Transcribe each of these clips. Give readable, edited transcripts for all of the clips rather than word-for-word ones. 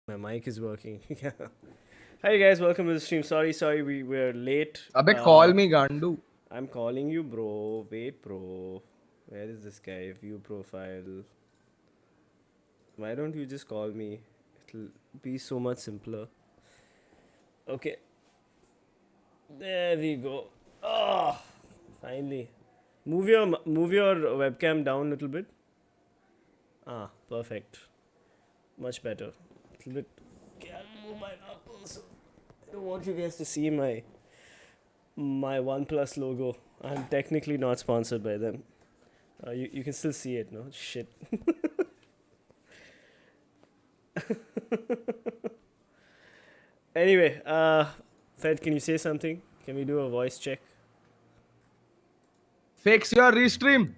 My mic is working. Yeah. Hi guys, welcome to the stream. Sorry, we were late. Abbe, call me Gandu. I'm calling you, bro. Wait, bro. Where is this guy? View profile. Why don't you just call me? It'll be so much simpler. Okay, there we go. Oh, finally. Move your webcam down a little bit. Ah, perfect. Much better. A little bit. Can move my knuckles. I don't want you guys to see my OnePlus logo. I'm technically not sponsored by them. You can still see it, no? Shit. Anyway, Fed, can you say something? Can we do a voice check? Fix your restream.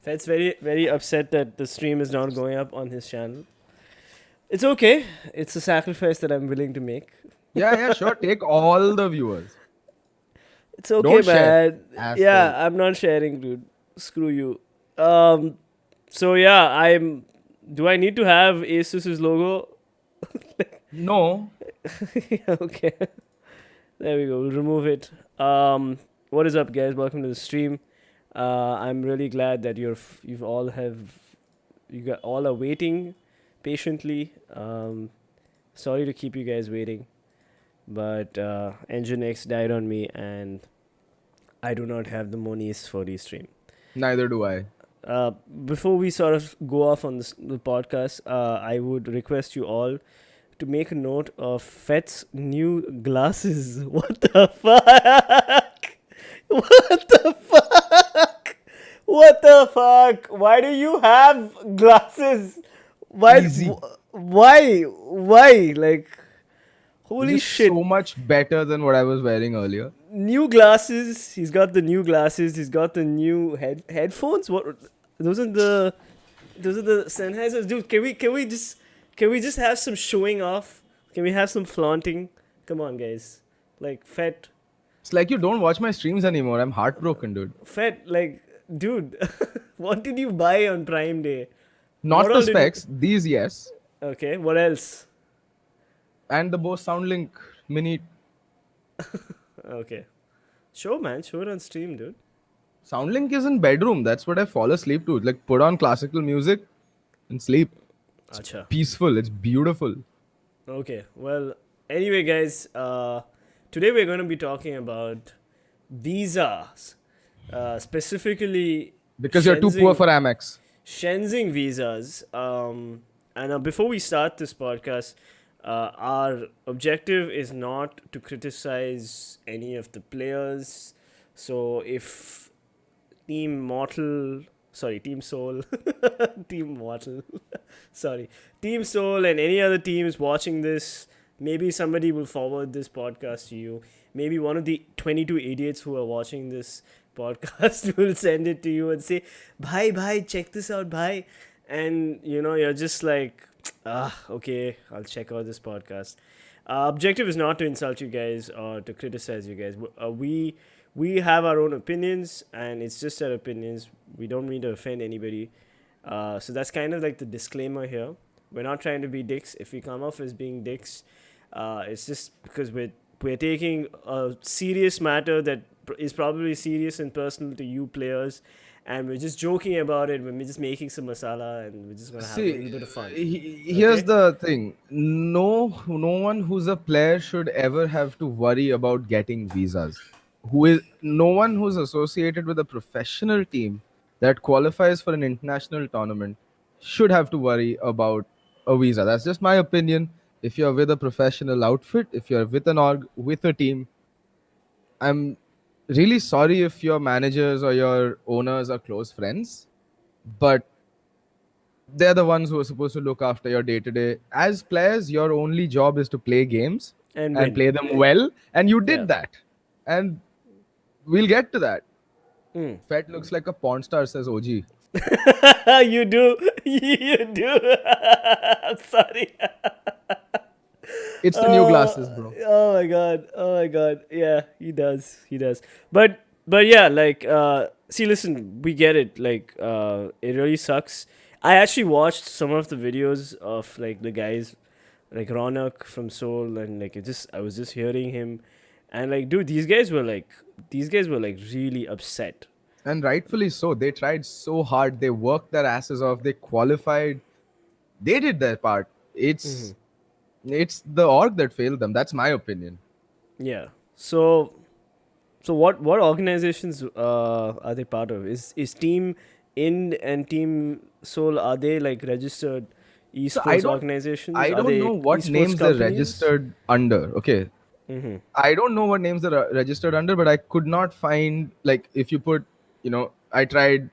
Fed's very upset that the stream is not going up on his channel. It's okay. It's a sacrifice that I'm willing to make. Yeah, sure. Take all the viewers. It's okay, Don't share, man. asshole. Yeah, I'm not sharing, dude. Screw you. So yeah, Do I need to have Asus's logo? No. Okay. There we go. We'll remove it. What is up, guys? Welcome to the stream. I'm really glad that you all are waiting patiently. Sorry to keep you guys waiting, but Nginx died on me, and I do not have the monies for the stream. Neither do I. Before we sort of go off on the podcast, I would request you all to make a note of Fet's new glasses. What the fuck? What the fuck? What the fuck? Why do you have glasses? Why? Easy. Why? Like, holy This is shit! so much better than what I was wearing earlier. New glasses. He's got the new glasses. He's got the new headphones. What? Those are the Sennheisers. Dude, can we just have some showing off? Can we have some flaunting? Come on, guys. Like Fet, It's like you don't watch my streams anymore. I'm heartbroken, dude. like, dude, what did you buy on Prime Day? Not What the all did you- specs. These, yes. Okay, what else? And the Bose SoundLink Mini. Okay, show man, show it on stream, dude. SoundLink is in bedroom. That's what I fall asleep to. Like, put on classical music and sleep. Acha. Peaceful. It's beautiful. Okay, well, anyway, guys, today we're going to be talking about visas, specifically Because you're too poor Shenzhen- for Amex. Shenzhen visas. And before we start this podcast, our objective is not to criticize any of the players. So if Team Mortal, sorry, Team Soul, Team Mortal, sorry, Team Soul and any other teams watching this, maybe somebody will forward this podcast to you. Maybe one of the 22 idiots who are watching this podcast will send it to you and say, bhai, check this out, bhai. And, you're just like, okay, I'll check out this podcast. Objective is not to insult you guys or to criticize you guys. We have our own opinions, and it's just our opinions. We don't mean to offend anybody. So that's kind of like the disclaimer here. We're not trying to be dicks. If we come off as being dicks, it's just because we're taking a serious matter that is probably serious and personal to you players, and we're just joking about it. We're just making some masala, and we're just gonna have a little bit of fun. Here's the thing. No one who's a player should ever have to worry about getting visas. No one who's associated with a professional team that qualifies for an international tournament should have to worry about a visa. That's just my opinion. If you're with a professional outfit, if you're with an org, with a team, I'm really sorry if your managers or your owners are close friends, but they're the ones who are supposed to look after your day to day. As players, your only job is to play games And and win. play them well, and you did Yeah. that. And we'll get to that. Mm. Fet looks like a porn star, says OG. You do. You do. I'm sorry. It's the new glasses, bro. Oh my god. Oh my god. Yeah, he does. He does. But yeah, like see, listen, we get it. Like it really sucks. I actually watched some of the videos of like the guys like Ronak from Seoul, and like I was just hearing him, and like dude, these guys were like really upset. And rightfully so. They tried so hard. They worked their asses off. They qualified. They did their part. It's the org that failed them. That's my opinion. Yeah. So what organizations are they part of? Is Team Ind and Team Soul, are they like registered So esports organizations? I Are don't know they what esports names they're companies? registered under. Okay, I don't know what names they're registered under, but I could not find, like, if you put, I tried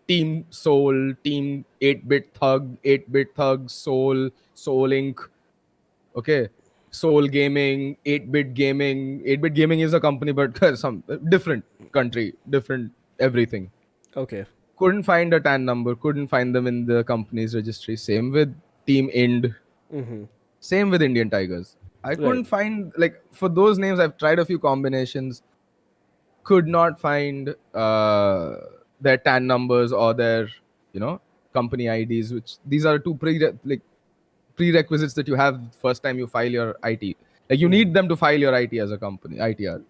Team Soul, Team 8-Bit Thug, Soul Inc. Okay, Soul Gaming, 8-Bit Gaming. 8-Bit Gaming is a company, but some different country, different everything. Okay. Couldn't find a TAN number, couldn't find them in the company's registry. Same with Team Ind, same with Indian Tigers. I Right. couldn't find, like, for those names. I've tried a few combinations, could not find their TAN numbers or their, you know, company IDs. Which these are two prerequisites that you have first time you file your IT. Like, you need them to file your IT as a company, ITR.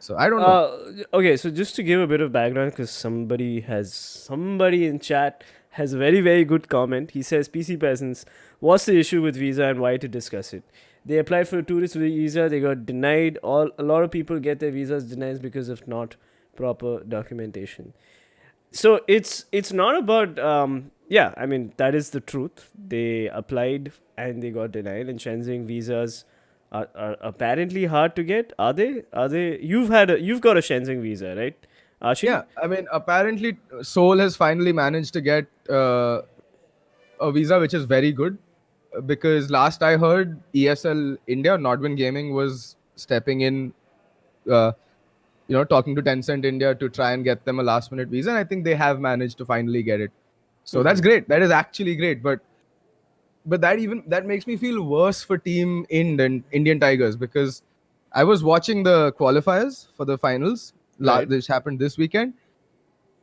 So I don't know. Okay, so just to give a bit of background, because somebody in chat has a very very good comment. He says, "PC peasants, what's the issue with visa and why to discuss it? They applied for a tourist visa, they got denied. A lot of people get their visas denied because of not proper documentation. So it's not about yeah. I mean that is the truth. They applied and they got denied, and Shenzhen visas are apparently hard to get. Are they? Are they? You've got a Shenzhen visa, right, Archie? Yeah, I mean, apparently Seoul has finally managed to get a visa, which is very good, because last I heard, ESL India, Nodwin Gaming, was stepping in, uh, talking to Tencent India to try and get them a last minute visa. And I think they have managed to finally get it. So that's great. That is actually great. But that makes me feel worse for Team Ind and Indian Tigers, because I was watching the qualifiers for the finals, Right. which happened this weekend.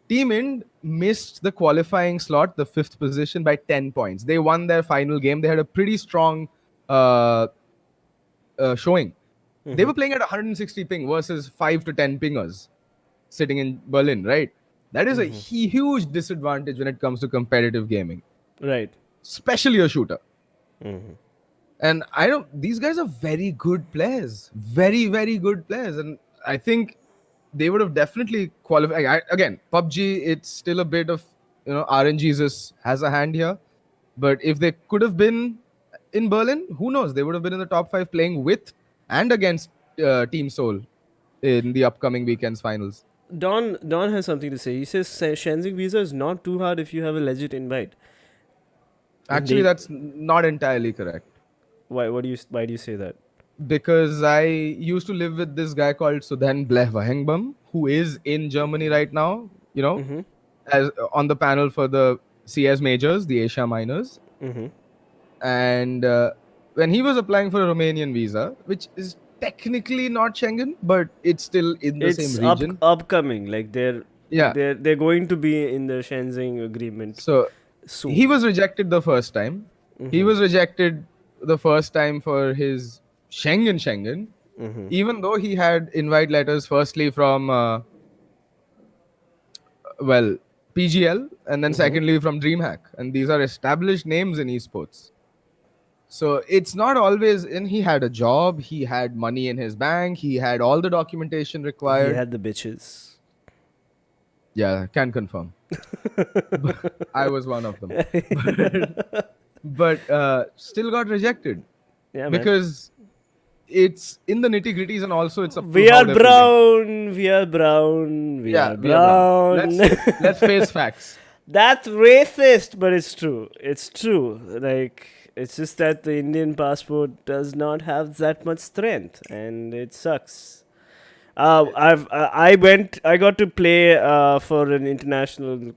Team Ind missed the qualifying slot, the fifth position, by 10 points. They won their final game. They had a pretty strong uh, showing. They were playing at 160 ping versus 5 to 10 pingers sitting in Berlin, right? That is a huge disadvantage when it comes to competitive gaming, Right. especially a shooter. And I know these guys are very good players, very, very good players. And I think they would have definitely qualified. Again, PUBG, it's still a bit of, RNG has a hand here. But if they could have been in Berlin, who knows? They would have been in the top 5 playing with and against Team Seoul in the upcoming weekend's finals. Don has something to say. He says Shenzhen visa is not too hard if you have a legit invite. And Actually, they that's not entirely correct, why do you say that? because I used to live with this guy called Sudhan Blehwahengbam, who is in Germany right now, as on the panel for the CS majors, the Asia minors. And when he was applying for a Romanian visa, which is technically not Schengen, but it's still in the same It's region. upcoming. Like Yeah. they're going to be in the Shenzhen agreement So he soon. was rejected the first time. He was rejected the first time for his Schengen, even though he had invite letters firstly from, well, PGL, and then secondly from DreamHack. And these are established names in esports. So it's not always, and he had a job, he had money in his bank, he had all the documentation He required. had the bitches. Yeah, can confirm. I was one of them. But still got rejected, Yeah, man. because it's in the nitty gritties, and also it's up to We how are they're feeling. brown. We are brown. We Yeah, are we are brown. brown. Let's face facts. That's racist, but it's true. It's true. Like it's just that the Indian passport does not have that much strength, and it sucks. I got to play for an international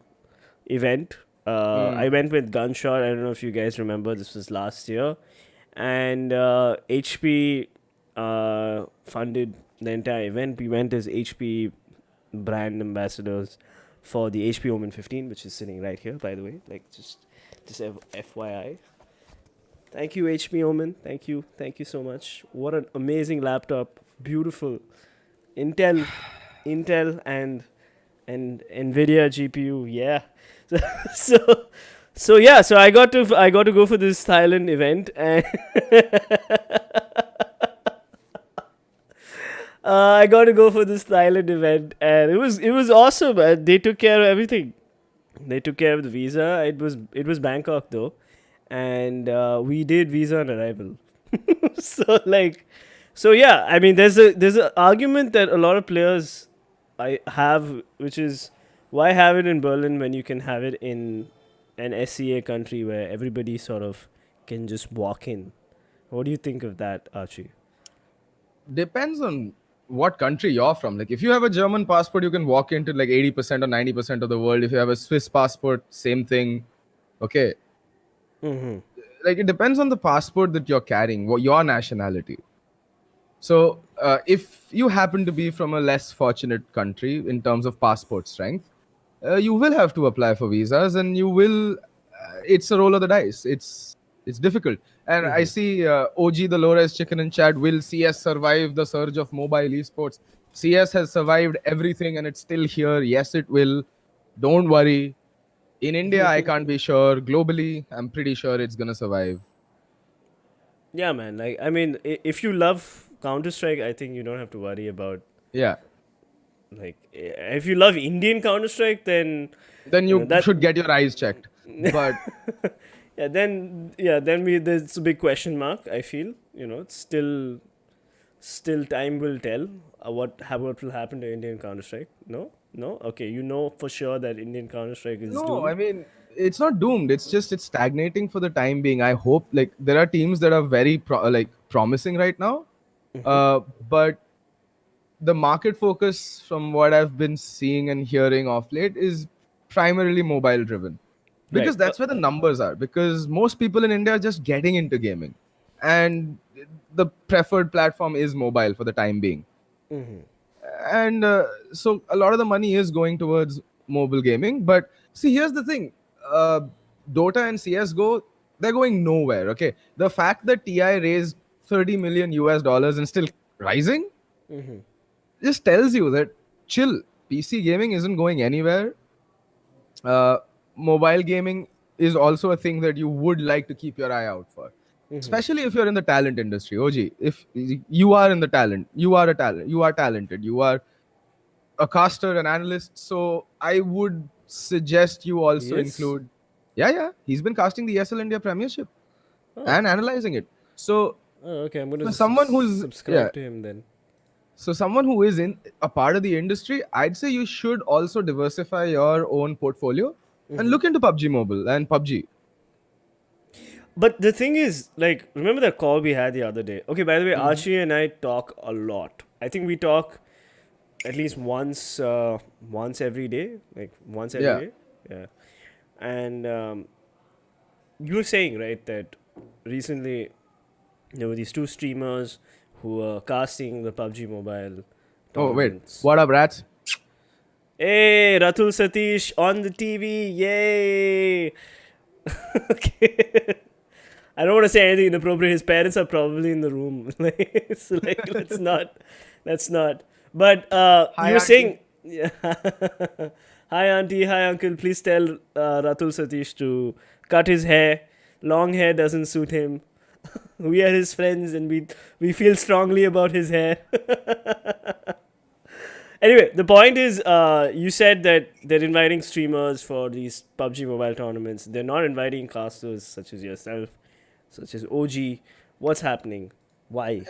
event. I Mm. went with Gunshot. I don't know if you guys remember. This was last year, and HP funded the entire event. We went as HP brand ambassadors for the HP Omen 15, which is sitting right here, by the way. Like just FYI. Thank you, HP Omen. Thank you so much. What an amazing laptop. Beautiful. Intel and Nvidia GPU. Yeah. So so yeah. So I got to go for this Thailand event, and I got to go for this Thailand event, and it was awesome. They took care of everything. They took care of the visa. It was Bangkok though, and we did visa on arrival. So like, so yeah. I mean, there's a argument that a lot of players I have, which is why have it in Berlin when you can have it in an SCA country where everybody sort of can just walk in. What do you think of that, Archie? Depends on what country you're from. Like if you have a German passport, you can walk into like 80% or 90% of the world. If you have a Swiss passport, same thing. Okay. Mm-hmm. Like it depends on the passport that you're carrying, what your nationality. So if you happen to be from a less fortunate country in terms of passport strength, you will have to apply for visas, and you will. It's a roll of the dice. It's difficult. And I see OG the low-res chicken in chat. Will CS survive the surge of mobile esports? CS has survived everything, and it's still here. Yes, it will. Don't worry. In India, I can't be sure. Globally, I'm pretty sure it's gonna survive. Yeah, man. Like, I mean, if you love Counter Strike, I think you don't have to worry about Yeah. like if you love Indian Counter Strike, then Then you know you that. should get your eyes checked. But Then we there's a big question mark. I feel it's still time will tell what will happen to Indian Counter Strike. No, no, okay. For sure that Indian Counter Strike is no, I doomed. mean, it's not doomed. It's just it's stagnating for the time being. I hope like there are teams that are very promising right now. But the market focus from what I've been seeing and hearing of late is primarily mobile driven, because Right. that's where the numbers are, because most people in India are just getting into gaming, and the preferred platform is mobile for the time being. And so a lot of the money is going towards mobile gaming. But see, here's the thing. uh, Dota and CSGO, they're going nowhere. Okay, the fact that TI raised 30 million US dollars and still rising just tells you that chill, PC gaming isn't going anywhere. uh, Mobile gaming is also a thing that you would like to keep your eye out for, especially if you're in the talent industry. OG, if you are in the talent, you are talented, you are a caster, an analyst. So I would suggest you also Yes. include. Yeah, yeah, he's been casting the ESL India Premiership Oh. and analyzing it. So Oh, okay. I'm gonna for someone who's yeah, subscribe to him then. so someone who is in a part of the industry, I'd say you should also diversify your own portfolio and look into PUBG Mobile and PUBG. But the thing is, like, remember that call we had the other day? Okay, by the way, Archie and I talk a lot. I think we talk at least once every day, like once every Yeah. day. Yeah. And you were saying, right, that recently there were these two streamers who were casting the PUBG Mobile Oh wait, tournaments. what up, rats? Hey, Ratul Satish on the TV! Yay! Okay. I don't want to say anything inappropriate. His parents are probably in the room. So like, let's not. But you Hi, were auntie. saying, yeah. Hi auntie, hi uncle. Please tell Ratul Satish to cut his hair. Long hair doesn't suit him. We are his friends, and we feel strongly about his hair. Anyway, the point is, you said that they're inviting streamers for these PUBG Mobile tournaments. They're not inviting casters such as yourself, such as OG. What's happening? Why?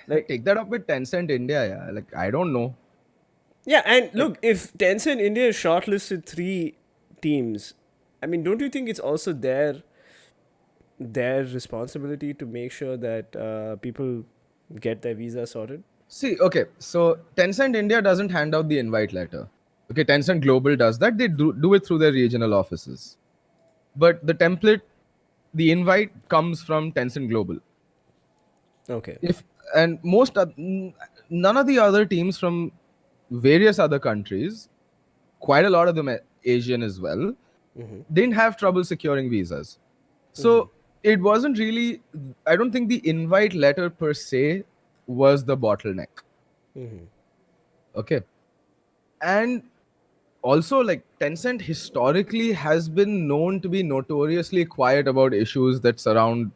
Like, Take that up with Tencent India. Yeah, like I don't know. yeah. And Like look, if Tencent India shortlisted three teams, I mean, don't you think it's also their responsibility to make sure that people get their visa sorted? see, okay, so Tencent India doesn't hand out the invite letter. Okay, Tencent Global does that. They do it through their regional offices. But the template, the invite comes from Tencent Global. Okay. If and most none of the other teams from various other countries quite a lot of them Asian as well, didn't have trouble securing visas. So it wasn't really, I don't think the invite letter per se was the bottleneck. Okay. And also, like, Tencent historically has been known to be notoriously quiet about issues that surround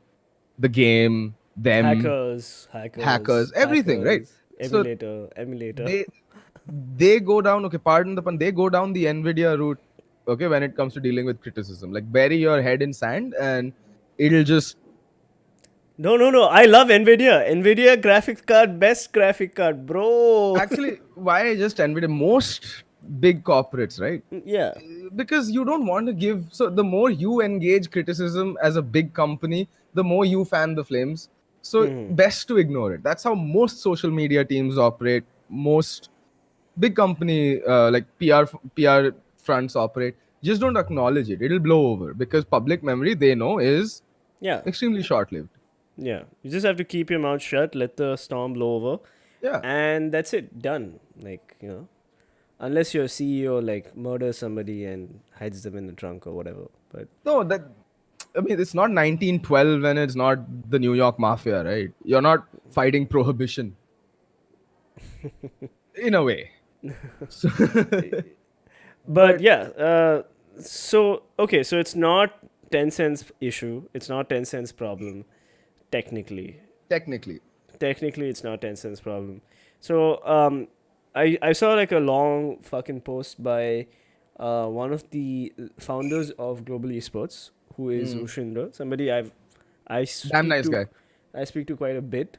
the game, them, hackers, everything, right? So emulator. they they go down, okay, pardon the pun, they go down the Nvidia route, okay, when it comes to dealing with criticism. Like, bury your head in sand and it'll just No, no, no. I love Nvidia. Nvidia graphics card, best graphic card, bro. actually, why just Nvidia? Most big corporates, right? Yeah. Because you don't want to give, so the more you engage criticism as a big company, the more you fan the flames. So best to ignore it. That's how most social media teams operate. Most big company like PR fronts operate. Just don't acknowledge it, it'll blow over, because public memory, they know, is Yeah. extremely short lived. Yeah. You just have to keep your mouth shut, let the storm blow over, Yeah, and that's it. Done. Like, unless your CEO like murders somebody and hides them in the trunk or whatever. But no, that, I mean, it's not 1912 and it's not the New York Mafia, right? You're not fighting prohibition in a way. So, but but yeah, so okay, so it's not 10 cents issue. It's not 10 cents problem technically. technically, Technically it's not 10 cents problem. So I saw like a long fucking post by one of the founders of Global Esports, who is Ushindra, somebody I damn speak nice to guy. I speak to quite a bit.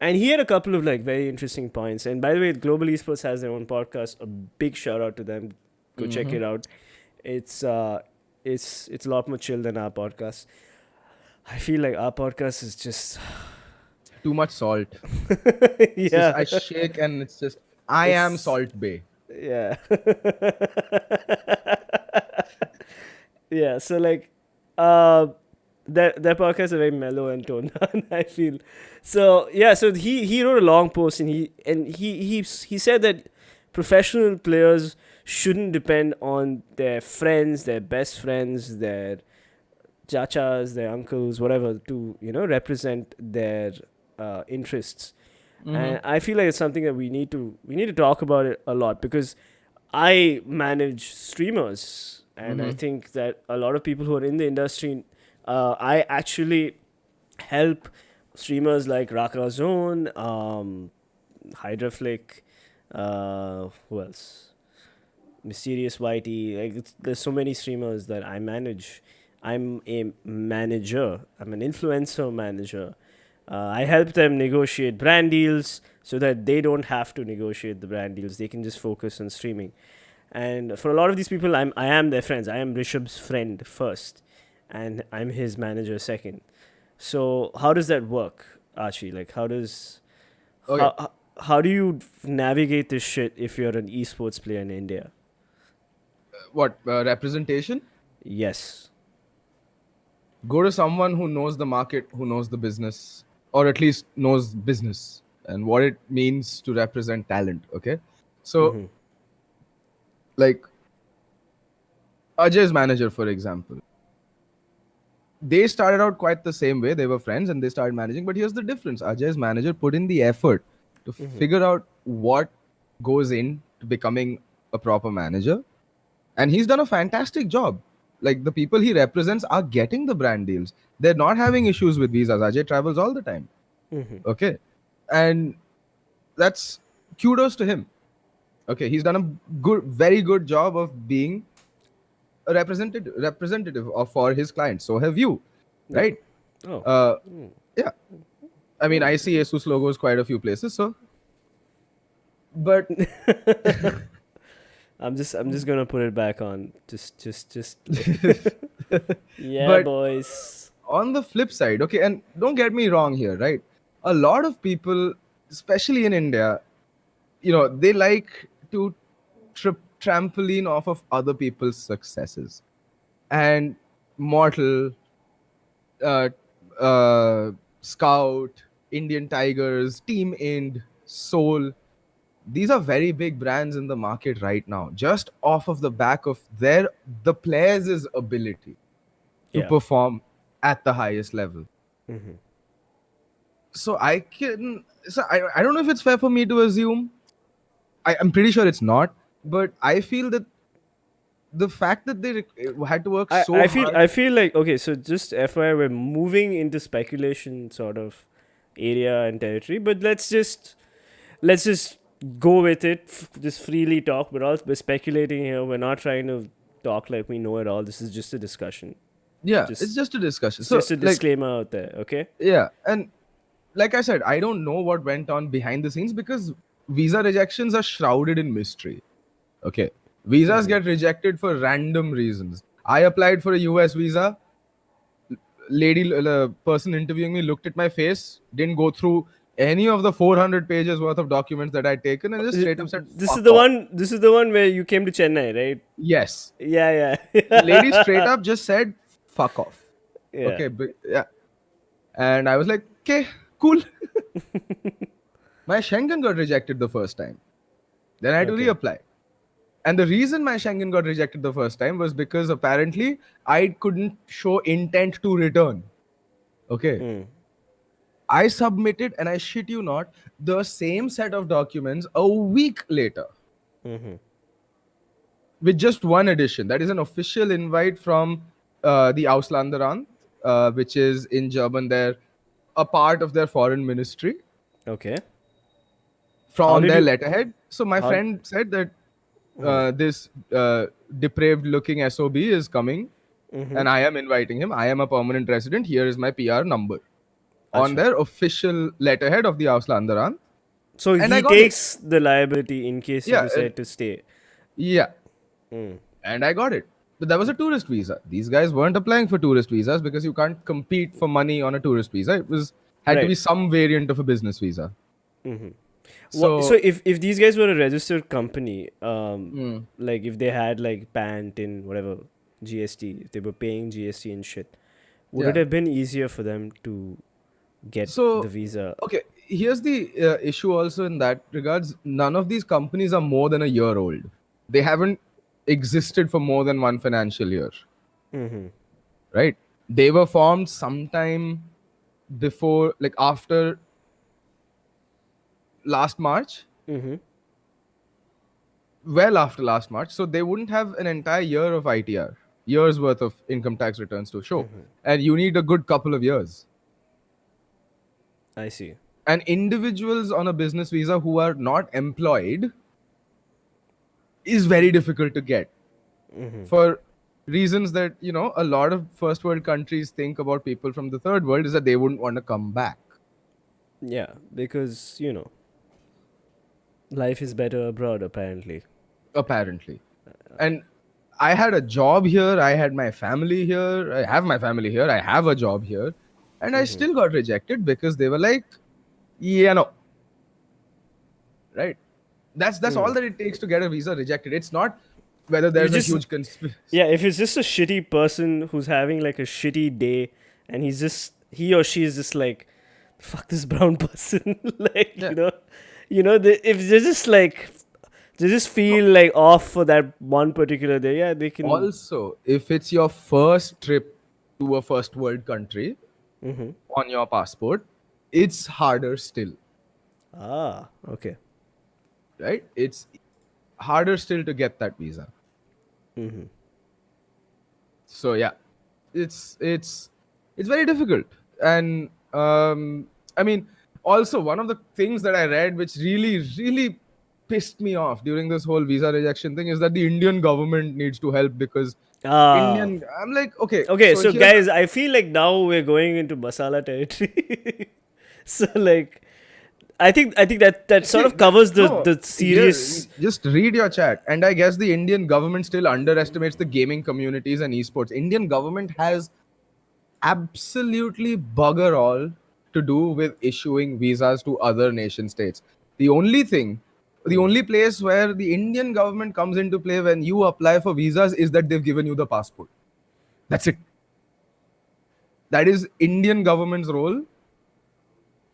And he had a couple of like very interesting points. And by the way, Global Esports has their own podcast. A big shout out to them. Go check it out. It's it's a lot more chill than our podcast. I feel like our podcast is just Too much salt. It's just, yeah, I shake and it's just, I am it's Salt Bay. yeah. Yeah, so like their podcast are very mellow and toned down, I feel. So yeah, so he wrote a long post, and he said that professional players shouldn't depend on their friends, their best friends, their chachas, their uncles, whatever, to represent their interests. And I feel like it's something that we need to talk about it a lot, because I manage streamers, and I think that a lot of people who are in the industry, I actually help streamers like Raka Zone, Hydraflick, who else? Mysterious Whitey. Like there's so many streamers that I manage. I'm a manager. I'm an influencer manager. I help them negotiate brand deals so that they don't have to negotiate the brand deals. They can just focus on streaming. And for a lot of these people, I am their friends. I am Rishabh's friend first, and I'm his manager second. So how does that work, Archie? Like Okay, how do you navigate this shit if you're an esports player in India? what representation? Yes. Go to someone who knows the market, who knows the business, or at least knows business and what it means to represent talent. Okay, so like Ajay's manager, for example, they started out quite the same way. They were friends and they started managing. But here's the difference: Ajay's manager put in the effort to figure out what goes into becoming a proper manager, and he's done a fantastic job. Like, the people he represents are getting the brand deals. They're not having issues with visas. Ajay travels all the time. Okay, and that's kudos to him. Okay, he's done a very good job of being a representative of for his clients. So have you, Yeah. right? Oh. Uh, yeah. I mean, I see ASUS logos quite a few places. So, but I'm just gonna put it back on. Just. Yeah, but boys. on the flip side, okay, and don't get me wrong here, right? A lot of people, especially in India, they like to trampoline off of other people's successes. And Mortal, uh, Scout, Indian Tigers, Team Ind, Soul, these are very big brands in the market right now, just off of the back of the players' ability to Yeah. perform at the highest level. So I don't know if it's fair for me to assume. I'm pretty sure it's not, but I feel that the fact that they had to work so hard. I feel like, okay, so just FYI, we're moving into speculation sort of area and territory, but let's just go with it. Just freely talk. We're speculating here. We're not trying to talk like we know it all. This is just a discussion. Yeah, it's Just just a discussion. it's So just a like, disclaimer out there. Okay. yeah, and like I said, I don't know what went on behind the scenes because visa rejections are shrouded in mystery. Okay. Visas get rejected for random reasons. I applied for a US visa. Person interviewing me looked at my face, didn't go through any of the 400 pages worth of documents that I'd taken, and just straight up said, This is fuck the off. one. This is the one where you came to Chennai, right? Yes. Yeah, Lady yeah, straight up just said, fuck off. yeah. Okay. Yeah. And I was like, okay, cool. My Schengen got rejected the first time. Then I had to Okay. reapply. And the reason my Schengen got rejected the first time was because apparently I couldn't show intent to return. Okay. I submitted, and I shit you not, the same set of documents a week later with just one addition. That is an official invite from the Auslanderant, which is in German, they're a part of their foreign ministry, Okay. from How on did their you? letterhead. So my How? friend said that this depraved looking SOB is coming and I am inviting him. I am a permanent resident. Here is my PR number on Acha. their official letterhead of the Auslanderant. So And I he got it. takes the liability in case you Yeah. decide to stay. Yeah. And I got it. But that was a tourist visa. These guys weren't applying for tourist visas because you can't compete for money on a tourist visa. It was had to be Right. some variant of a business visa. So So if these guys were a registered company, mm, like if they had like PANT in whatever GST, if they were paying GST and shit, would it yeah. have been easier for them to get the So visa? okay, here's the issue also in that regards. None of these companies are more than a year old. They haven't existed for more than one financial year, right? They were formed sometime before, like after last March, well after last March. So they wouldn't have an entire year of ITR, years worth of income tax returns to show. And you need a good couple of years. I see. And individuals on a business visa who are not employed is very difficult to get for reasons that, a lot of first world countries think about people from the third world is that they wouldn't want to come back. Yeah, because life is better abroad apparently. Apparently. And I had a job here, I had my family here, I have my family here, I have a job here, and I still got rejected because they were like, yeah, no. Right? That's all that it takes to get a visa rejected. It's not whether You there's a just huge conspiracy. Yeah, if it's just a shitty person who's having like a shitty day and he or she is just like, fuck this brown person, like, Yeah. if they're just like, they just No. feel like off for that one particular day, yeah, they can. Also, if it's your first trip to a first world country on your passport, it's harder still, Ah, okay. right? It's harder still to get that visa. So yeah, it's very difficult. And I mean, also one of the things that I read which really pissed me off during this whole visa rejection thing is that the Indian government needs to help because Ah, Indian. I'm like, okay, okay, so so here's guys, I feel like now we're going into masala territory. So like, I think that sort see, of covers no, the here, serious. just read your chat. And I guess the Indian government still underestimates the gaming communities and esports. Indian government has absolutely bugger all to do with issuing visas to other nation states. The only thing, the only place where the Indian government comes into play when you apply for visas is that they've given you the passport. That's it. That is Indian government's role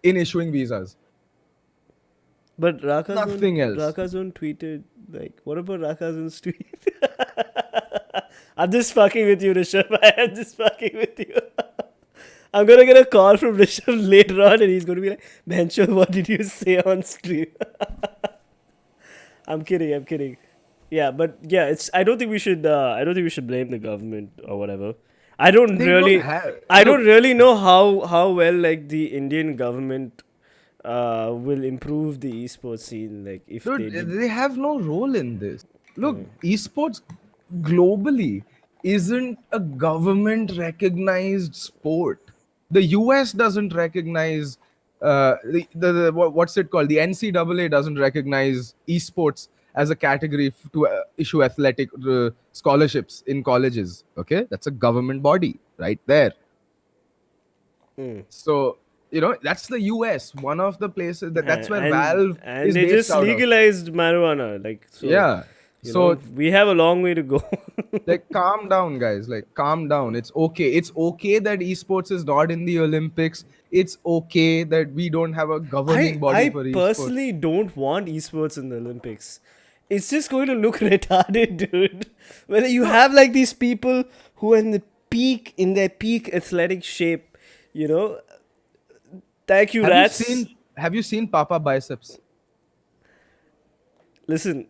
in issuing visas. But Nothing else. Rakazone tweeted like, what about Rakazone's tweet? I'm just fucking with you, Rishabh. I am just fucking with you. I'm gonna get a call from Rishabh later on, and he's gonna be like, "Bencho, what did you say on stream?" I'm kidding. I'm kidding. Yeah, but yeah, it's. I don't think we should. I don't think we should blame the government or whatever. I don't They don't really. have. I don't Look, really know how well like the Indian government will improve the esports scene. Like if they dude, did. they have no role in this. Look, Mm. esports globally isn't a government recognized sport. The US doesn't recognize what's it called? The NCAA doesn't recognize esports as a category to issue athletic scholarships in colleges. Okay, that's a government body right there. Mm. So that's the US, one of the places that's where And Valve and is they based just out of. legalized marijuana. Like so, Yeah. So we have a long way to go. like calm down, guys. Like calm down. It's okay. It's okay that esports is not in the Olympics. It's okay that we don't have a governing body I for esports. personally don't want esports in the Olympics. It's just going to look retarded, dude. Whether you No, have like these people who are in their peak athletic shape, you know. Thank you, have you rats. seen have you seen Papa biceps? Listen,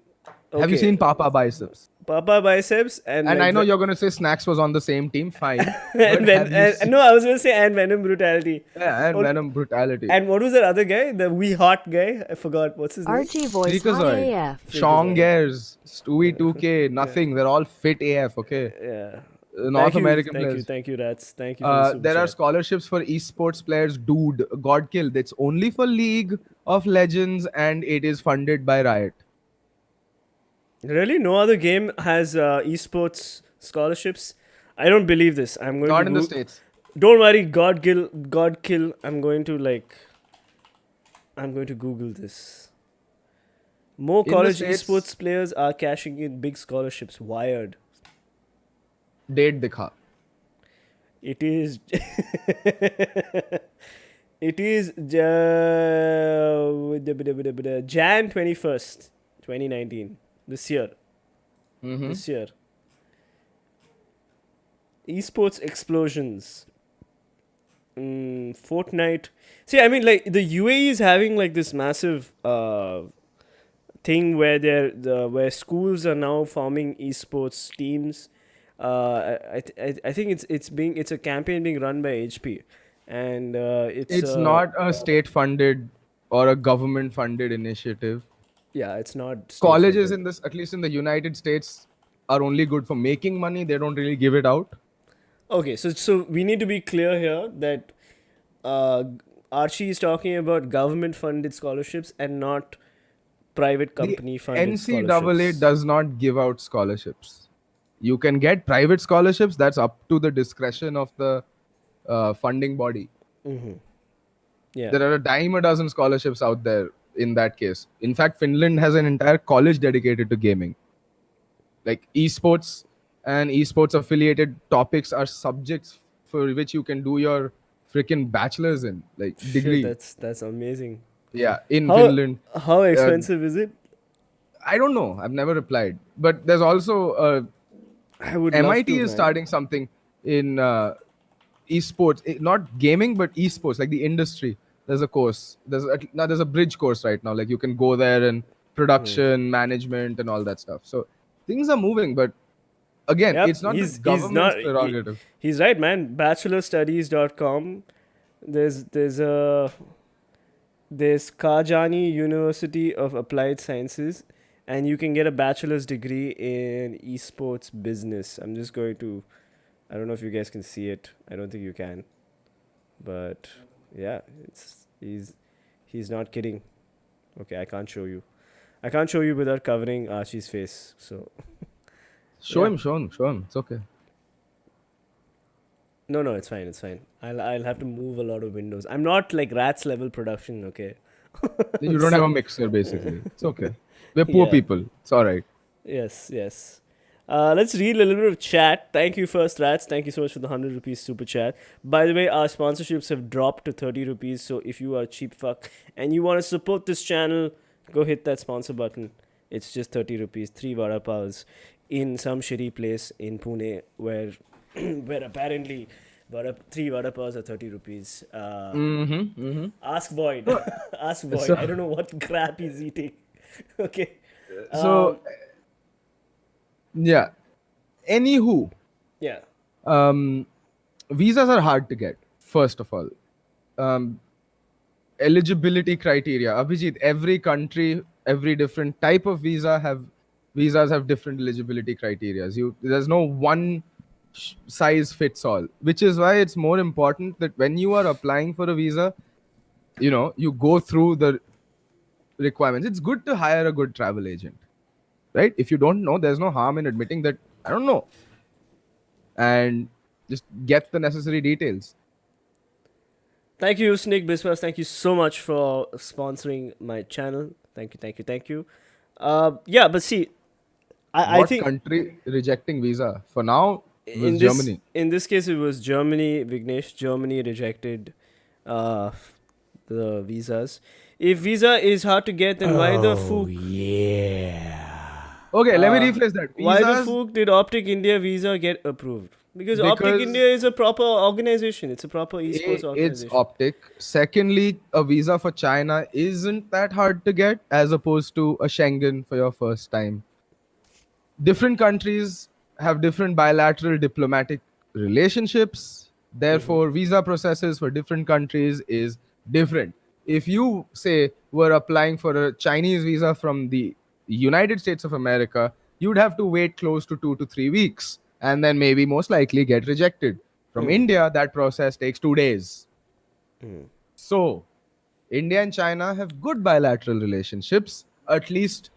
Have you okay, seen Papa biceps? Papa biceps and And like I know you're gonna say Snacks was on the same team, fine. and But have you and seen no, I was gonna say and Venom brutality. yeah, and On- Venom brutality? And what was that other guy? The wee hot guy? I forgot. What's his name? Archie voice hot Freakazoid, AF. Sean Freakazoid. Gares, Stewie 2K, nothing. They're all fit AF, okay? Yeah. North American players. Thank you, Rats. Thank you for the super There are chat. scholarships for esports players. Dude, God killed. It's only for League of Legends and it is funded by Riot. Really? No other game has esports scholarships? I don't believe this. I'm going Not to in the States. Don't worry, God kill. I'm going to Google this. More In the college States, esports players are cashing in big scholarships. Wired. date dikha. It is. It is Jan 21st, 2019. This year. This year. Esports explosions. Fortnite. See, I mean, like the UAE is having like this massive thing where where schools are now forming esports teams. I think it's a campaign being run by HP, and It's not a state funded or a government funded initiative. yeah, it's not Colleges state-funded. in this, at least in the United States, are only good for making money. They don't really give it out. Okay, so we need to be clear here that uh, Archie is talking about government funded scholarships and not private The company funded NCAA scholarships. does not give out scholarships. You can get private scholarships. That's up to the discretion of the funding body. Yeah. There are a dozen scholarships out there in that case. In fact, Finland has an entire college dedicated to gaming. Like esports and esports affiliated topics are subjects for which you can do your freaking bachelor's in, like Shit, degree. that's amazing. Yeah, in How Finland. how expensive is it? I don't know. I've never replied. But there's also I would love MIT to, is man. starting something in esports, not gaming, but esports, like the industry. There's a course. There's a bridge course right now. Like you can go there and production, management, and all that stuff. So things are moving, but again, Yep, it's not the he's government's not. prerogative. He's right, man. Bachelorstudies.com. There's Kajani University of Applied Sciences, and you can get a bachelor's degree in esports business. I'm just going to. I don't know if you guys can see it. I don't think you can, but yeah, he's not kidding. Okay, I can't show you. I can't show you without covering Archie's face. So Show yeah. him, show him, show him. It's okay. No, it's fine. It's fine. I'll have to move a lot of windows. I'm not like Rats level production. Okay. You don't have a mixer, basically. It's okay. We're poor Yeah. people. It's all right. Yes. Let's read a little bit of chat. Thank you first, Rats. Thank you so much for the 100 rupees super chat. By the way, our sponsorships have dropped to 30 rupees. So if you are a cheap fuck and you want to support this channel, Go hit that sponsor button. It's just 30 rupees, 3 vada pavs in some shitty place in Pune where where apparently 3 vada pavs are 30 rupees. Mm-hmm. Mm-hmm. Ask Void. No, Ask Void. so I don't know what crap he's eating. Okay. so yeah. Anywho, Yeah. um, visas are hard to get. First of all, um, eligibility criteria. Abhijit, every country, every different type of visas have different eligibility criteria. There's no one size fits all, which is why it's more important that when you are applying for a visa, you go through the requirements. It's good to hire a good travel agent, right? If you don't know, there's no harm in admitting that I don't know, and just get the necessary details. Thank you, Snake Biswas. Thank you so much for sponsoring my channel. Thank you, thank you, thank you. Yeah, but see, I What think country rejecting visa for now was in this Germany. in this case it was Germany. Vignesh, Germany rejected uh, the visas. If visa is hard to get, then why the fuck? Okay, let me rephrase that. Why the Visas, fuck did Optic India visa get approved? Because Optic because India is a proper organization. It's a proper esports it's organization. optic. Secondly, a visa for China isn't that hard to get as opposed to a Schengen for your first time. Different countries have different bilateral diplomatic relationships. Therefore, visa processes for different countries is different. If you say were applying for a Chinese visa from the United States of America, you'd have to wait close to 2 to 3 weeks and then maybe most likely get rejected. From India, that process takes 2 days. So, India and China have good bilateral relationships, at least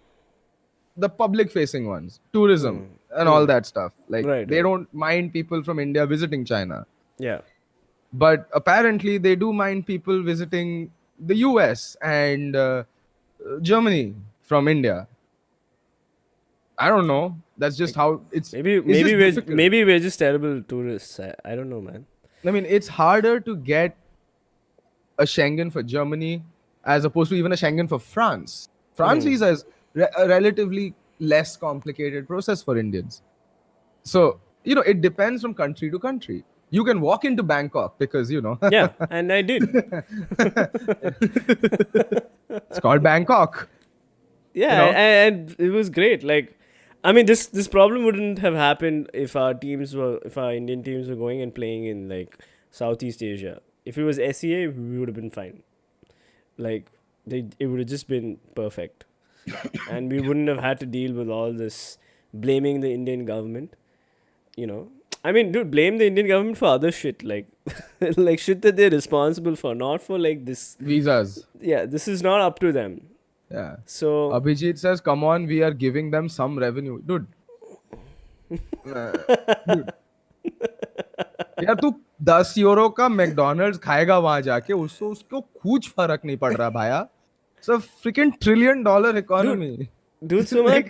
the public facing ones, tourism and all that stuff. Like Right, they right. don't mind people from India visiting China. Yeah. But apparently they do mind people visiting the US and Germany from India. I don't know. That's just how Maybe it's maybe just we're difficult. maybe we're just terrible tourists. I don't know, man. I mean, it's harder to get a Schengen for Germany as opposed to even a Schengen for France. France visa is a relatively less complicated process for Indians. So, it depends from country to country. You can walk into Bangkok because, Yeah, and I did. it's called Bangkok. Yeah, and it was great. Like, I mean, this problem wouldn't have happened if our Indian teams were going and playing in like Southeast Asia. If it was SEA, we would have been fine. Like, it would have just been perfect, and we wouldn't have had to deal with all this blaming the Indian government. I mean, dude, blame the Indian government for other shit, like like shit that they're responsible for, not for like this. Visas. Yeah, this is not up to them. Yeah. So Abhijit says, come on, we are giving them some revenue. Dude. Dude. यार तू 10 euro का McDonald's खाएगा वहां जाके उसको कुछ फर्क नहीं पड़ रहा भाया. It's a freaking $1 trillion economy. dude, so my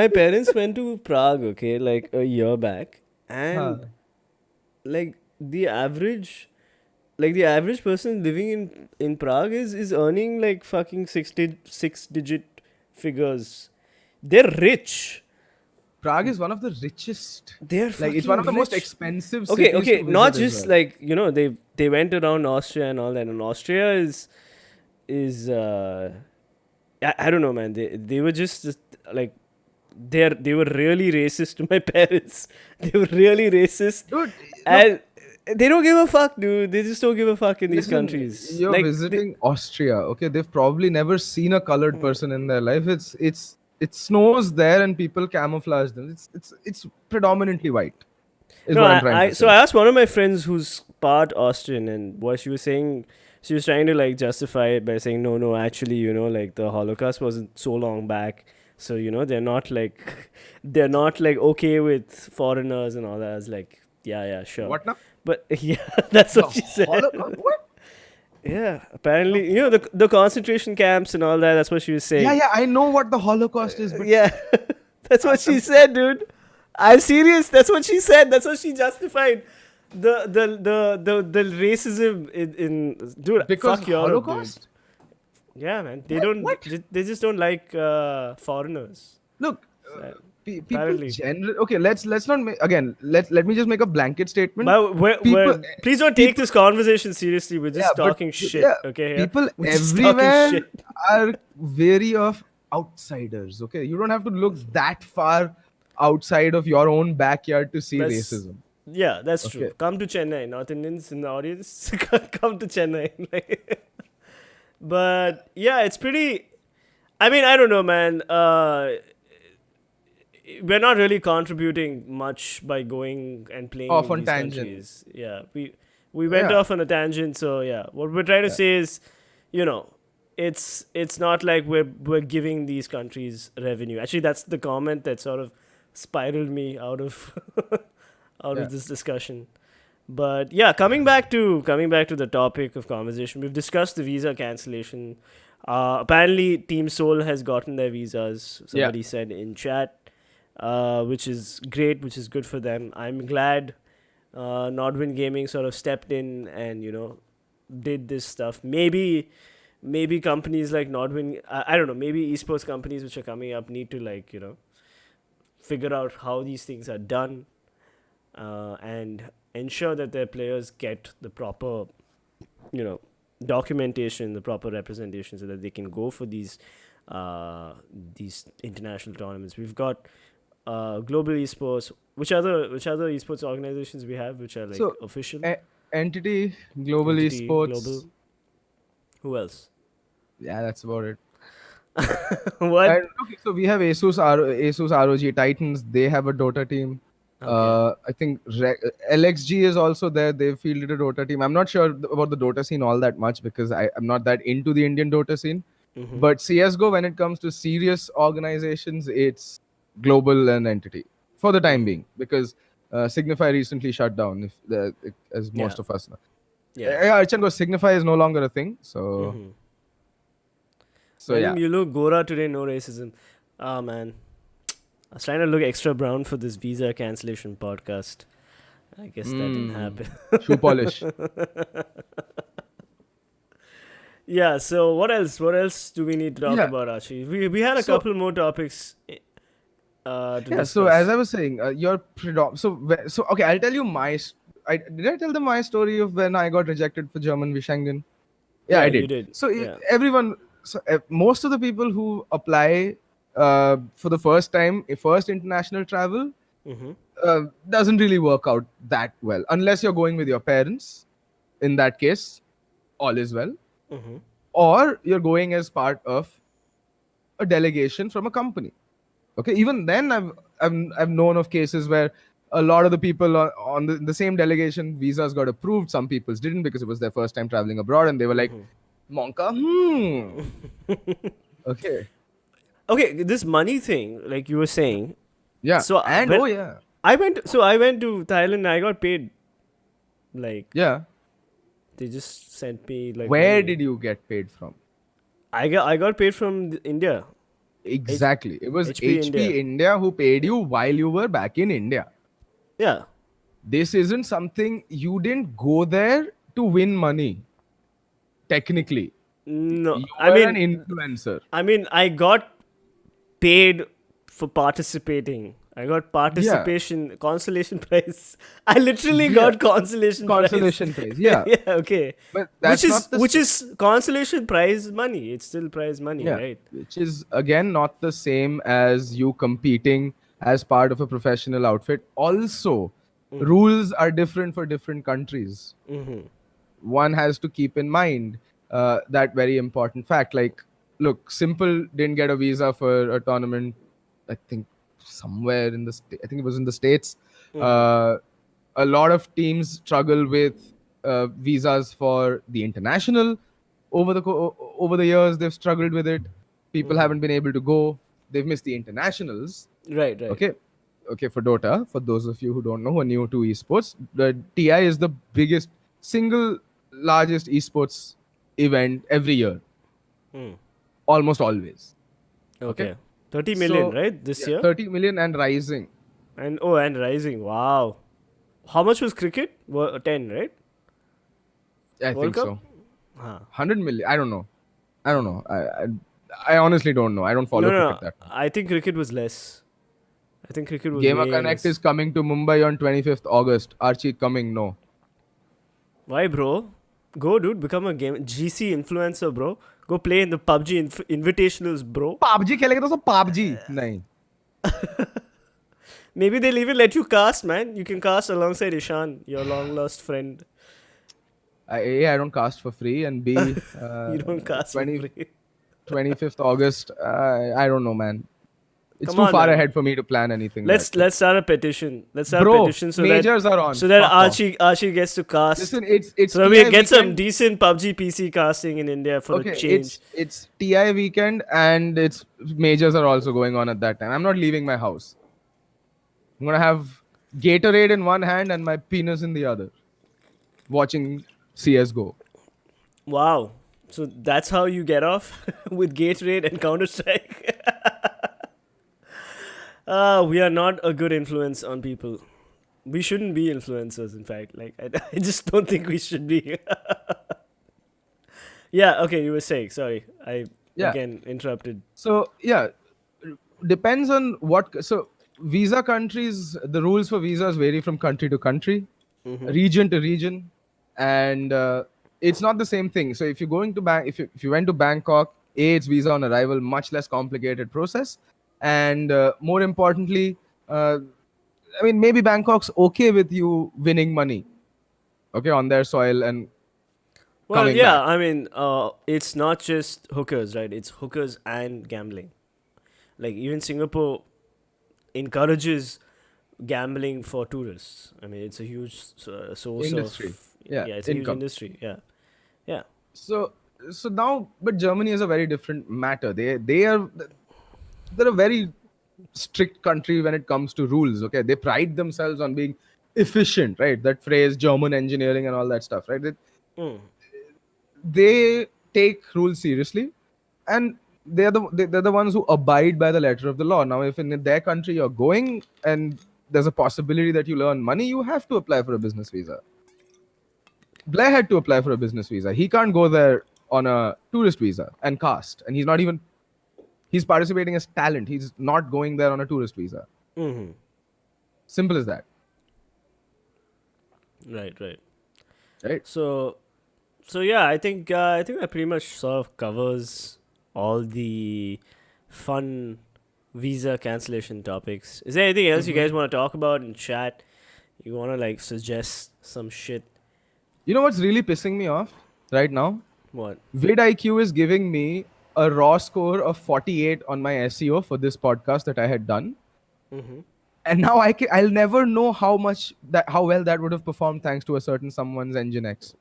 parents went to Prague, okay, like a year back, and हाँ. like the average person living in Prague is earning like fucking 6 digit figures. They're rich. Prague is one of the richest. They're Like it's fucking one of the most rich. expensive Okay, cities okay, to not visit as just well. like they went around Austria and all that, and Austria is I don't know, man. They were just like they were really racist to my parents. They were really racist, Dude, and they don't give a fuck, dude. They just don't give a fuck in these listen, countries. you're Like visiting Austria, okay? They've probably never seen a colored person in their life. It snows there and people camouflage them. It's predominantly white. Is no, what I'm trying to so say. I asked one of my friends who's part Austrian, and what she was saying, she was trying to like justify it by saying, no, actually, like the Holocaust wasn't so long back, so they're not like they're not like okay with foreigners and all that. I was like, yeah, sure. What now? But yeah, that's what she said. What? Yeah, apparently, the concentration camps and all that. That's what she was saying. Yeah, I know what the Holocaust is, but Yeah, that's what she said, dude. I'm serious. That's what she said. That's what she justified. The racism in dude. because Fuck Europe, dude. Holocaust. Yeah, man. What? They just don't like foreigners. Look, So, people apparently. generally. Okay, let's not make again. Let me just make a blanket statement. But People, please don't take people. this conversation seriously. We're Yeah, just but talking yeah, shit. Okay, here people we're just talking everywhere shit. are wary of outsiders. Okay, you don't have to look that far outside of your own backyard to see That's racism. Yeah, that's true. Okay. Come to Chennai, North Indians in the audience. Come to Chennai. But yeah, it's pretty. I mean, I don't know, man. We're not really contributing much by going and playing Off in on these tangent. countries. Yeah, we went Yeah. off on a tangent. So yeah, what we're trying to Yeah. say is, you know, it's not like we're giving these countries revenue. Actually, that's the comment that sort of spiraled me out of out Yeah. of this discussion. But yeah, coming back to the topic of conversation, we've discussed the visa cancellation. Apparently, Team Seoul has gotten their visas. Yeah. Somebody said in chat, which is great, which is good for them. I'm glad Nodwin Gaming sort of stepped in and did this stuff. Maybe companies like Nodwin, I don't know. Maybe esports companies which are coming up need to figure out how these things are done and ensure that their players get the proper, you know, documentation, the proper representation, so that they can go for these international tournaments. We've got global esports. Which other esports organizations we have, which are like So, official? entity, global Entity, esports. global. Who else? Yeah, that's about it. What? And okay, so we have Asus ROG Titans. They have a Dota team. Okay. I think LXG is also there. They've fielded a Dota team. I'm not sure about the Dota scene all that much because I'm not that into the Indian Dota scene. Mm-hmm. But CS:GO, when it comes to serious organizations, it's global and entity for the time Mm-hmm. being because Signify recently shut down. As Yeah. most of us know, Yeah. yeah, Archan, Signify is no longer a thing. So Mm-hmm. so yeah. Madam, you look Gora today. No racism. Ah, man. I was trying to look extra brown for this visa cancellation podcast. I guess that didn't Mm, happen. shoe polish. Yeah. So what else? What else do we need to talk Yeah. about, Archie? We had a So couple more topics to yeah. So as discuss. I was saying, your so okay. I'll tell you did I tell them my story of when I got rejected for German Schengen? Yeah, Yeah, I you did. did. So Yeah. everyone, most of the people who apply for the first time, first international travel, Mm-hmm. doesn't really work out that well unless you're going with your parents. In that case, all is well. Mm-hmm. Or you're going as part of a delegation from a company. Okay, even then, I've known of cases where a lot of the people on the same delegation visas got approved. Some people's didn't because it was their first time traveling abroad, and they were like, Mm-hmm. "Monka, okay, Okay, this money thing, like you were saying. yeah, So and when oh yeah, I went to Thailand, I got paid. Like yeah." they just sent me like Where money. did you get paid from? I got paid from India. H, Exactly, it was HP India. HP India who paid you while you were back in India. Yeah. This isn't something you didn't go there to win money. Technically, No, you were an influencer. I got paid for participating. I got Yeah, participation consolation prize. I literally yeah. got consolation prize. Consolation prize. Yeah, Yeah, okay. but Which that's is not the which is consolation prize money. It's still prize money, yeah, right? which is again not the same as you competing as part of a professional outfit. Also, Mm-hmm. rules are different for different countries. Mm-hmm. One has to keep in mind that very important fact. Like, look, Simple didn't get a visa for a tournament. I think somewhere in I think it was in the States. Mm-hmm. Uh, a lot of teams struggle with visas for the international. Over the years, they've struggled with it. People Mm-hmm. haven't been able to go. They've missed the internationals. Right, right. Okay, okay. For Dota, for those of you who don't know, who are new to esports, the TI is the biggest single largest esports event every year, Mm. almost always. Okay, Okay. 30 million, so right? This yeah, year? 30 million and rising. And rising. Wow. How much was cricket? 10, right? I World think Cup? so. Huh. 100 million. I don't know. I don't know. I honestly don't know. I don't No, follow no, cricket no. that much. I think cricket was less. I think cricket was Gamer way Connect is less. coming to Mumbai on 25th August. Archie coming? No. Why, bro? Go, dude. Become a game GC influencer, bro. Go play in the PUBG invitationals, bro. PUBG खेलेंगे तो सब PUBG नहीं. Maybe they'll even let you cast, man. You can cast alongside Ishan, your long lost friend. A, I don't cast for free, and B, You don't cast for 20, free. 25th August. I don't know, man. It's Come too on, far man. ahead for me to plan anything that. Let's start a petition. Let's start a Bro, petition majors are on. so that Fuck off. Archie gets to cast. Listen, it's So that we TI get some weekend. decent PUBG PC casting in India for a Okay, change. it's TI weekend, and it's majors are also going on at that time. I'm not leaving my house. I'm gonna have Gatorade in one hand and my penis in the other, watching CS:GO. Wow. So that's how you get off with Gatorade and Counter Strike. We are not a good influence on people. We shouldn't be influencers, in fact. Like, I just don't think we should be. Yeah, okay, you were saying. Sorry. I, Yeah. again, interrupted. So yeah, depends on what. So visa countries, the rules for visas vary from country to country, region to region, and it's not the same thing. So if you're going to if you went to Bangkok, it's visa on arrival, much less complicated process, and more importantly, I mean maybe Bangkok's okay with you winning money, okay, on their soil and Well, coming yeah, back. I mean, it's not just hookers, right? It's hookers and gambling. Like, even Singapore encourages gambling for tourists. I mean, it's a huge source Industry, of, yeah, yeah, it's a huge income. industry. Yeah, yeah. So now, but Germany is a very different matter. They're a very strict country when it comes to rules. Okay, they pride themselves on being efficient, right? That phrase, German engineering and all that stuff, right? They take rules seriously, and they're the ones who abide by the letter of the law. Now, if in their country you're going and there's a possibility that you earn money, you have to apply for a business visa. Blair had to apply for a business visa. He can't go there on a tourist visa and cast, and he's participating as talent. He's not going there on a tourist visa. Simple as that, Right, right. right? So yeah, I think that pretty much sort of covers all the fun visa cancellation topics. Is there anything else you guys want to talk about in chat? You want to like suggest some shit? You know what's really pissing me off right now? What? vidIQ is giving me a raw score of 48 on my SEO for this podcast that I had done. And now I'll never know how well that would have performed thanks to a certain someone's Nginx.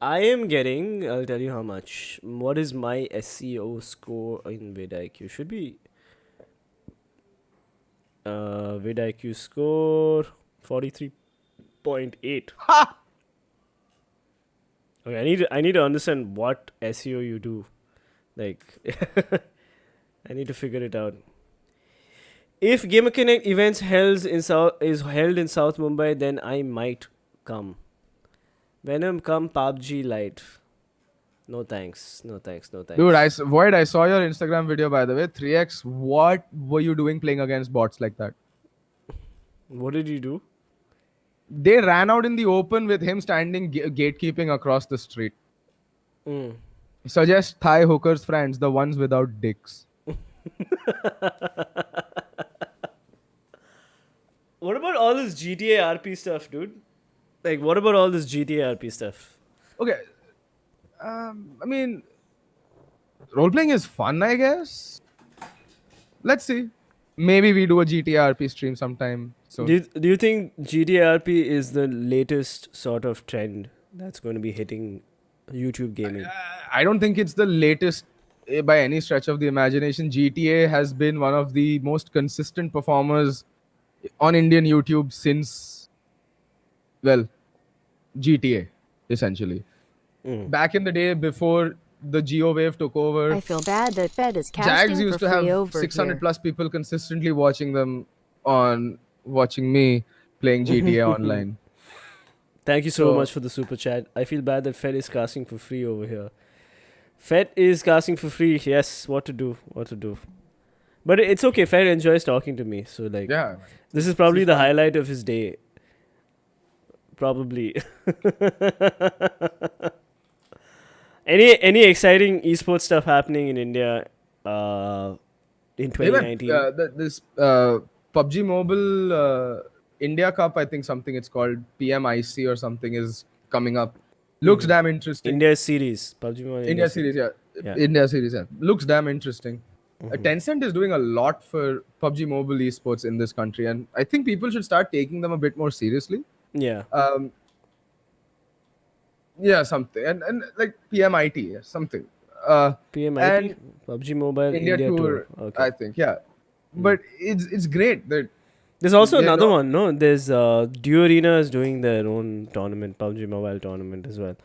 I am getting. I'll tell you how much. What is my SEO score in vidIQ? Should be vidIQ score 43.8. Ha! Okay, I need to understand what SEO you do. Like, I need to figure it out. If Gamer Connect events is held in South Mumbai, then I might come. Venom come PUBG Lite. No thanks. No thanks. No thanks. Dude, Void, I saw your Instagram video, by the way. 3x, what were you doing playing against bots like that? What did you do? They ran out in the open with him standing gatekeeping across the street. Suggest Thai hookers friends, the ones without dicks. What about all this GTA RP stuff, dude? Like, what about all this GTA RP stuff? Okay. I mean, role playing is fun, I guess. Let's see. Maybe we do a GTA RP stream sometime soon. Do you think GTA RP is the latest sort of trend that's going to be hitting YouTube gaming? I don't think it's the latest by any stretch of the imagination. GTA has been one of the most consistent performers on Indian YouTube since, well, GTA, essentially. Back in the day, before the Geo wave took over, I feel bad that Fed is Jags casting used for to free have over 600 here. plus people consistently watching me playing GTA online. Thank you so So much for the super chat. I feel bad that Fed is casting for free over here. Fed is casting for free. Yes, what to do? What to do? But it's okay. Fed enjoys talking to me. So like, yeah, this is this probably is the fun. highlight of his day. Probably. Any exciting esports stuff happening in India uh, in Hey man, 2019? this PUBG Mobile India Cup, I think something it's called PMIC or something is coming up. Looks Mm-hmm. damn interesting. India series. PUBG Mobile India India series. series, yeah. Yeah. India series, yeah. Looks damn interesting. Mm-hmm. Tencent is doing a lot for PUBG Mobile esports in this country, and I think people should start taking them a bit more seriously. Yeah. Um, yeah, something, and like PMIT, yeah, something. PMIT? And PUBG Mobile India India Tour. Tour, Okay. I think, yeah. Mm. But it's great that There's also they're another not. one, no? There's Duo Arena is doing their own tournament, PUBG Mobile tournament as well.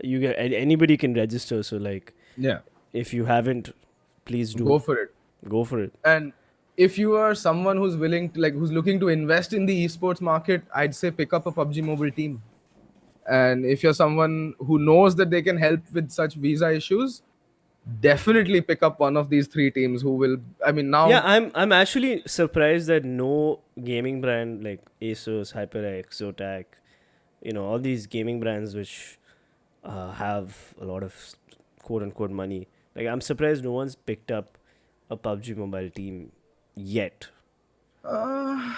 You get anybody can register. So like, Yeah, if you haven't, please do go for it. go for it. And if you are someone who's willing to, like, who's looking to invest in the esports market, I'd say pick up a PUBG Mobile team. And if you're someone who knows that they can help with such visa issues, definitely pick up one of these three teams who will. I mean, Yeah, now, I'm actually surprised that no gaming brand like Asus, HyperX, Zotac, all these gaming brands which have a lot of quote unquote money. Like I'm surprised no one's picked up a PUBG Mobile team yet. uh,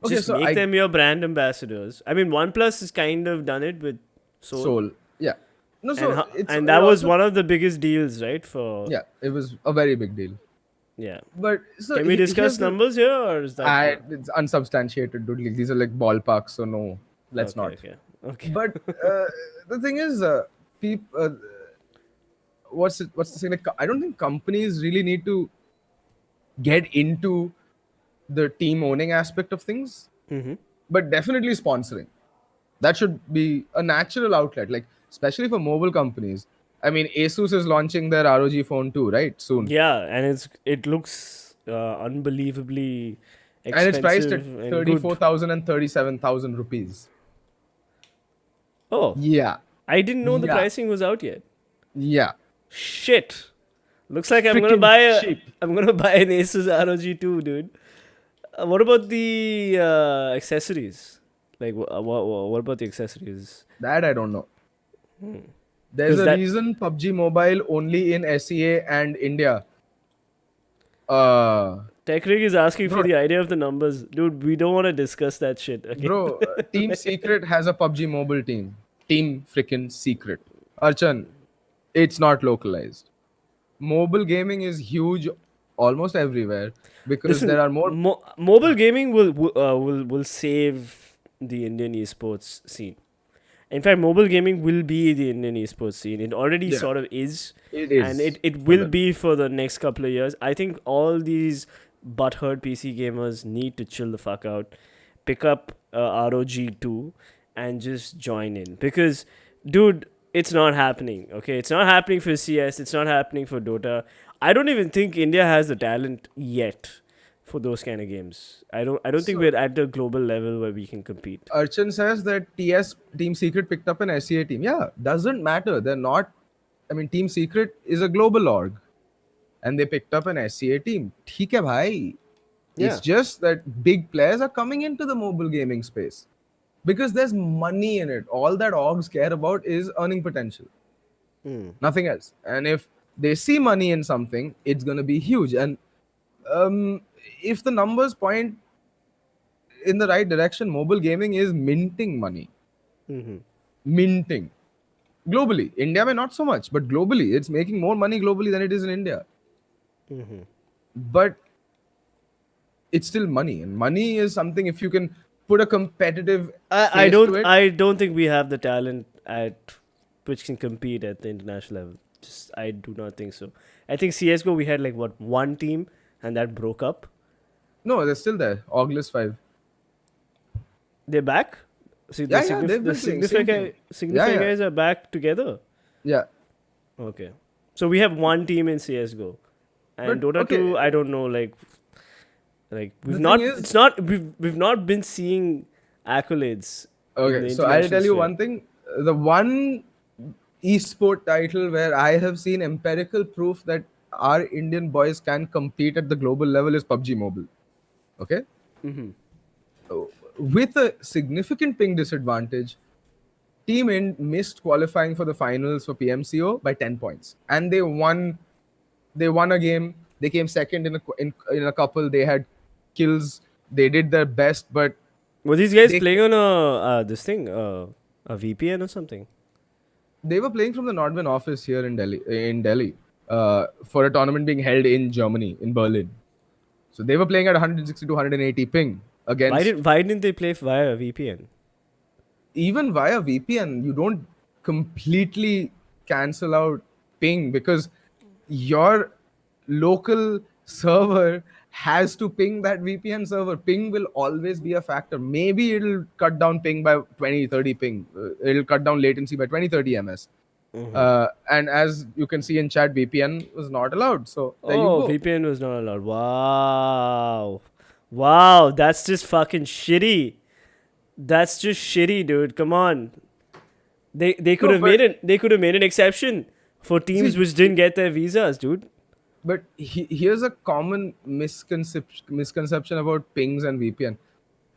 okay, Just so make I them your brand ambassadors. I mean, OnePlus has kind of done it with Soul, Soul, yeah, no, and so it's and it that was also, one of the biggest deals, right? For yeah, it was a very big deal. yeah. But so Can we here's discuss the, numbers here, or is that not? it's unsubstantiated, dude. Like, these are like ballparks, so no, let's Okay, not. okay, okay. But the thing is, what's the thing? Like, I don't think companies really need to get into the team owning aspect of things, Mm-hmm. but definitely sponsoring. That should be a natural outlet, like especially for mobile companies. I mean, Asus is launching their ROG phone too, right? Soon, Yeah, and it looks unbelievably and it's priced at expensive and good. 34,000 and 37,000 rupees. Oh, Yeah, I didn't know the yeah, pricing was out yet. yeah. Shit. Looks like Freaking cheap. I'm gonna buy an Asus ROG too, dude. What about the accessories? Like, what about the accessories? That I don't know. There's Because a that reason PUBG Mobile only in SEA and India. Uh, TechRig is asking for bro, the idea of the numbers, dude. We don't want to discuss that shit. Okay. Team Secret has a PUBG Mobile team. Team freaking Secret. Archan, it's not localized. Mobile gaming is huge almost everywhere because there Listen, are more. mobile gaming will save the Indian esports scene. In fact, mobile gaming will be the Indian esports scene. It already Yeah, sort of is, it and is it for will them. be for the next couple of years. I think all these butthurt PC gamers need to chill the fuck out, pick up ROG2, and just join in. Because, dude, it's not happening. Okay, it's not happening for CS. It's not happening for Dota. I don't even think India has the talent yet for those kind of games. I don't think So we're at the global level where we can compete. Archan says that Team Secret picked up an SEA team. Yeah, doesn't matter. They're not. I mean, Team Secret is a global org, and they picked up an SEA team. ठीक है भाई. It's Yeah. just that big players are coming into the mobile gaming space because there's money in it. All that orgs care about is earning potential, Hmm. nothing else. And if they see money in something, it's gonna be huge. And if the numbers point in the right direction, mobile gaming is minting money, Mm-hmm. minting globally. India may not so much, but globally, it's making more money globally than it is in India. Mm-hmm. But it's still money, and money is something, if you can put a competitive I face to don't it. I don't think we have the talent at which can compete at the international level. Just I do not think so. I think CS:GO we had like what one team and that broke up. No, they're still there. August 5. They're back. See Yeah, yeah, they've the been playing. Same team. Yeah, Signify yeah, guys are back together. yeah. Okay, so we have one team in CS:GO and But Dota okay, 2. I don't know like we've the thing not is, it's not we've not been seeing accolades in Okay, the so I'll international tell you sphere. one thing. The one esport title where I have seen empirical proof that our Indian boys can compete at the global level is PUBG Mobile. Okay, with a significant ping disadvantage, Team Ind missed qualifying for the finals for PMCO by 10 points, and they won. They won a game. They came second in a couple. They had kills. They did their best, but Were these guys they playing on a VPN or something? they were playing from the Nordman office here in Delhi. For a tournament being held in Germany, in Berlin. So they were playing at 160 to 180 ping against, Why didn't they play via VPN? even via VPN. You don't completely cancel out ping because your local server has to ping that VPN server. Ping will always be a factor. Maybe it'll cut down ping by 20, 30 ping. It'll cut down latency by 20, 30 ms. And as you can see in chat, VPN was not allowed. So there you Oh, go. VPN was not allowed. Wow. Wow, that's just fucking shitty. That's just shitty, dude. Come on. They could No, have but made it. They could have made an exception for teams see, which didn't get their visas, dude. but here's a common misconception about pings and VPN.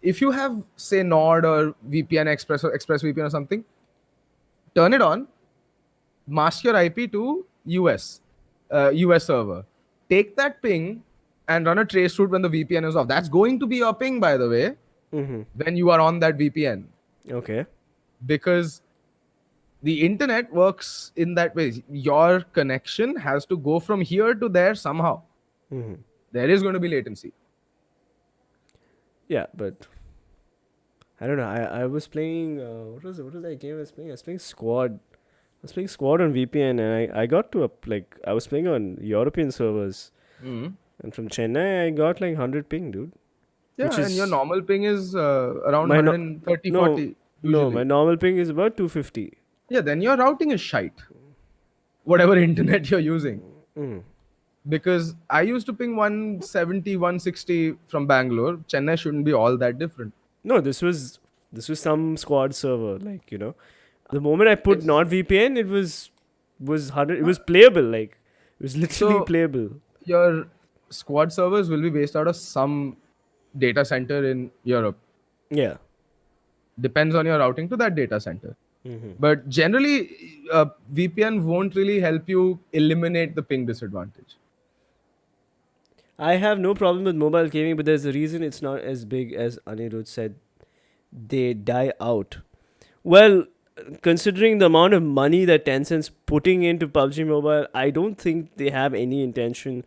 If you have, say, Nord or VPN Express or Express VPN or something, turn it on, mask your IP to US server. Take that ping and run a trace route when the VPN is off. That's going to be your ping, by the way, when you are on that VPN, Okay. because the internet works in that way. Your connection has to go from here to there somehow. There is going to be latency. Yeah, but I don't know. I was playing. What was that game I was playing? I was playing Squad. I was playing Squad on VPN, and I got to a like I was playing on European servers, Mhm. and from Chennai I got like 100 ping, dude. Which Yeah, and your is normal ping is around my no 130, no 40 no my usually. normal ping is about 250. Yeah, then your routing is shite. Whatever internet you're using. Because I used to ping 170, 160 from Bangalore. Chennai shouldn't be all that different. No, this was some Squad server, like The moment I put Yes. NordVPN, it was 100. It was playable, like it was literally So playable. your squad servers will be based out of some data center in Europe. Yeah. Depends on your routing to that data center. But generally, VPN won't really help you eliminate the ping disadvantage. I have no problem with mobile gaming, but there's a reason it's not as big as Anirudh said. They die out. Well, considering the amount of money that Tencent's putting into PUBG Mobile, I don't think they have any intention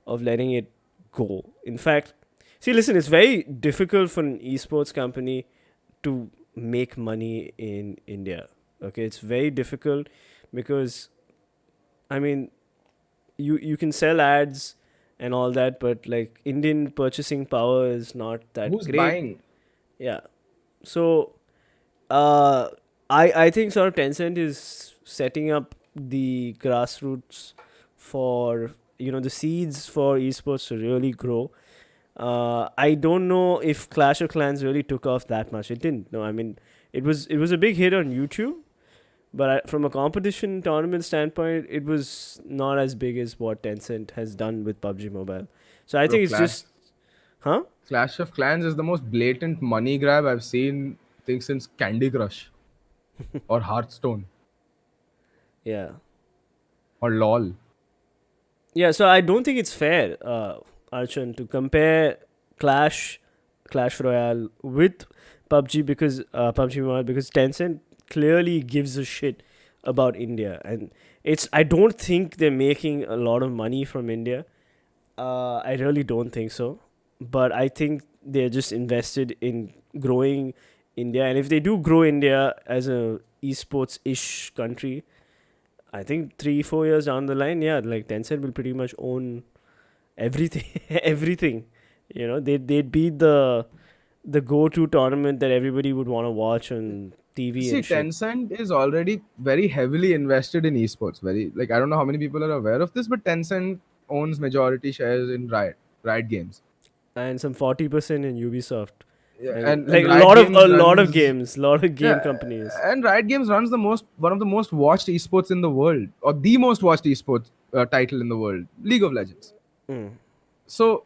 of letting it go. In fact, see, listen, it's very difficult for an esports company to make money in India. Okay, it's very difficult because I mean, you can sell ads and all that, but like Indian purchasing power is not that Who's great. buying? Yeah. So uh, I think sort of Tencent is setting up the grassroots for the seeds for esports to really grow. I don't know if Clash of Clans really took off that much. It didn't. No, I mean it was a big hit on YouTube, but from a competition tournament standpoint, it was not as big as what Tencent has done with PUBG Mobile. So I Bro, think it's just, huh? Clash of Clans is the most blatant money grab I've seen, I think, since Candy Crush or Hearthstone Yeah. or LOL. Yeah, so I don't think it's fair, Archon, to compare Clash, Clash Royale with PUBG because PUBG Mobile because Tencent clearly gives a shit about India, and it's I don't think they're making a lot of money from India. I really don't think so, but I think they're just invested in growing India, and if they do grow India as a esports ish country, I think 3 4 years down the line, yeah, like Tencent will pretty much own everything, everything. They'd be the go to tournament that everybody would want to watch on TV See, and shit. Tencent is already very heavily invested in esports. Very, like, I don't know how many people are aware of this, but Tencent owns majority shares in Riot Games. And some 40% in Ubisoft. Yeah, and and like Riot a Games lot of runs. games, lot of game Yeah, companies. and Riot Games runs the most one of the most watched esports in the world, or the most watched esports title in the world, League of Legends. Mm, So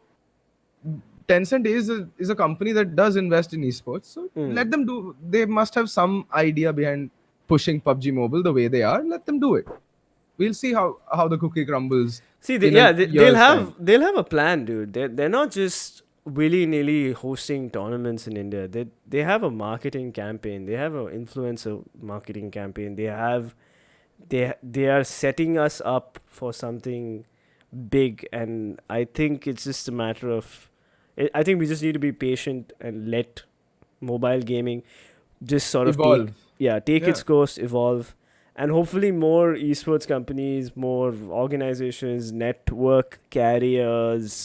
Tencent is a company that does invest in esports. So mm. let them do. They must have some idea behind pushing PUBG Mobile the way they are. Let them do it. We'll see how the cookie crumbles See, in a yeah, year's time. they'll have a plan, dude. They're not just willy nilly hosting tournaments in India. They have a marketing campaign. They have an influencer marketing campaign. They are setting us up for something big, and I think it's just a matter of. I think we just need to be patient and let mobile gaming just sort of Evolve. take its Yeah. course, evolve, and hopefully more esports companies, more organizations, network carriers,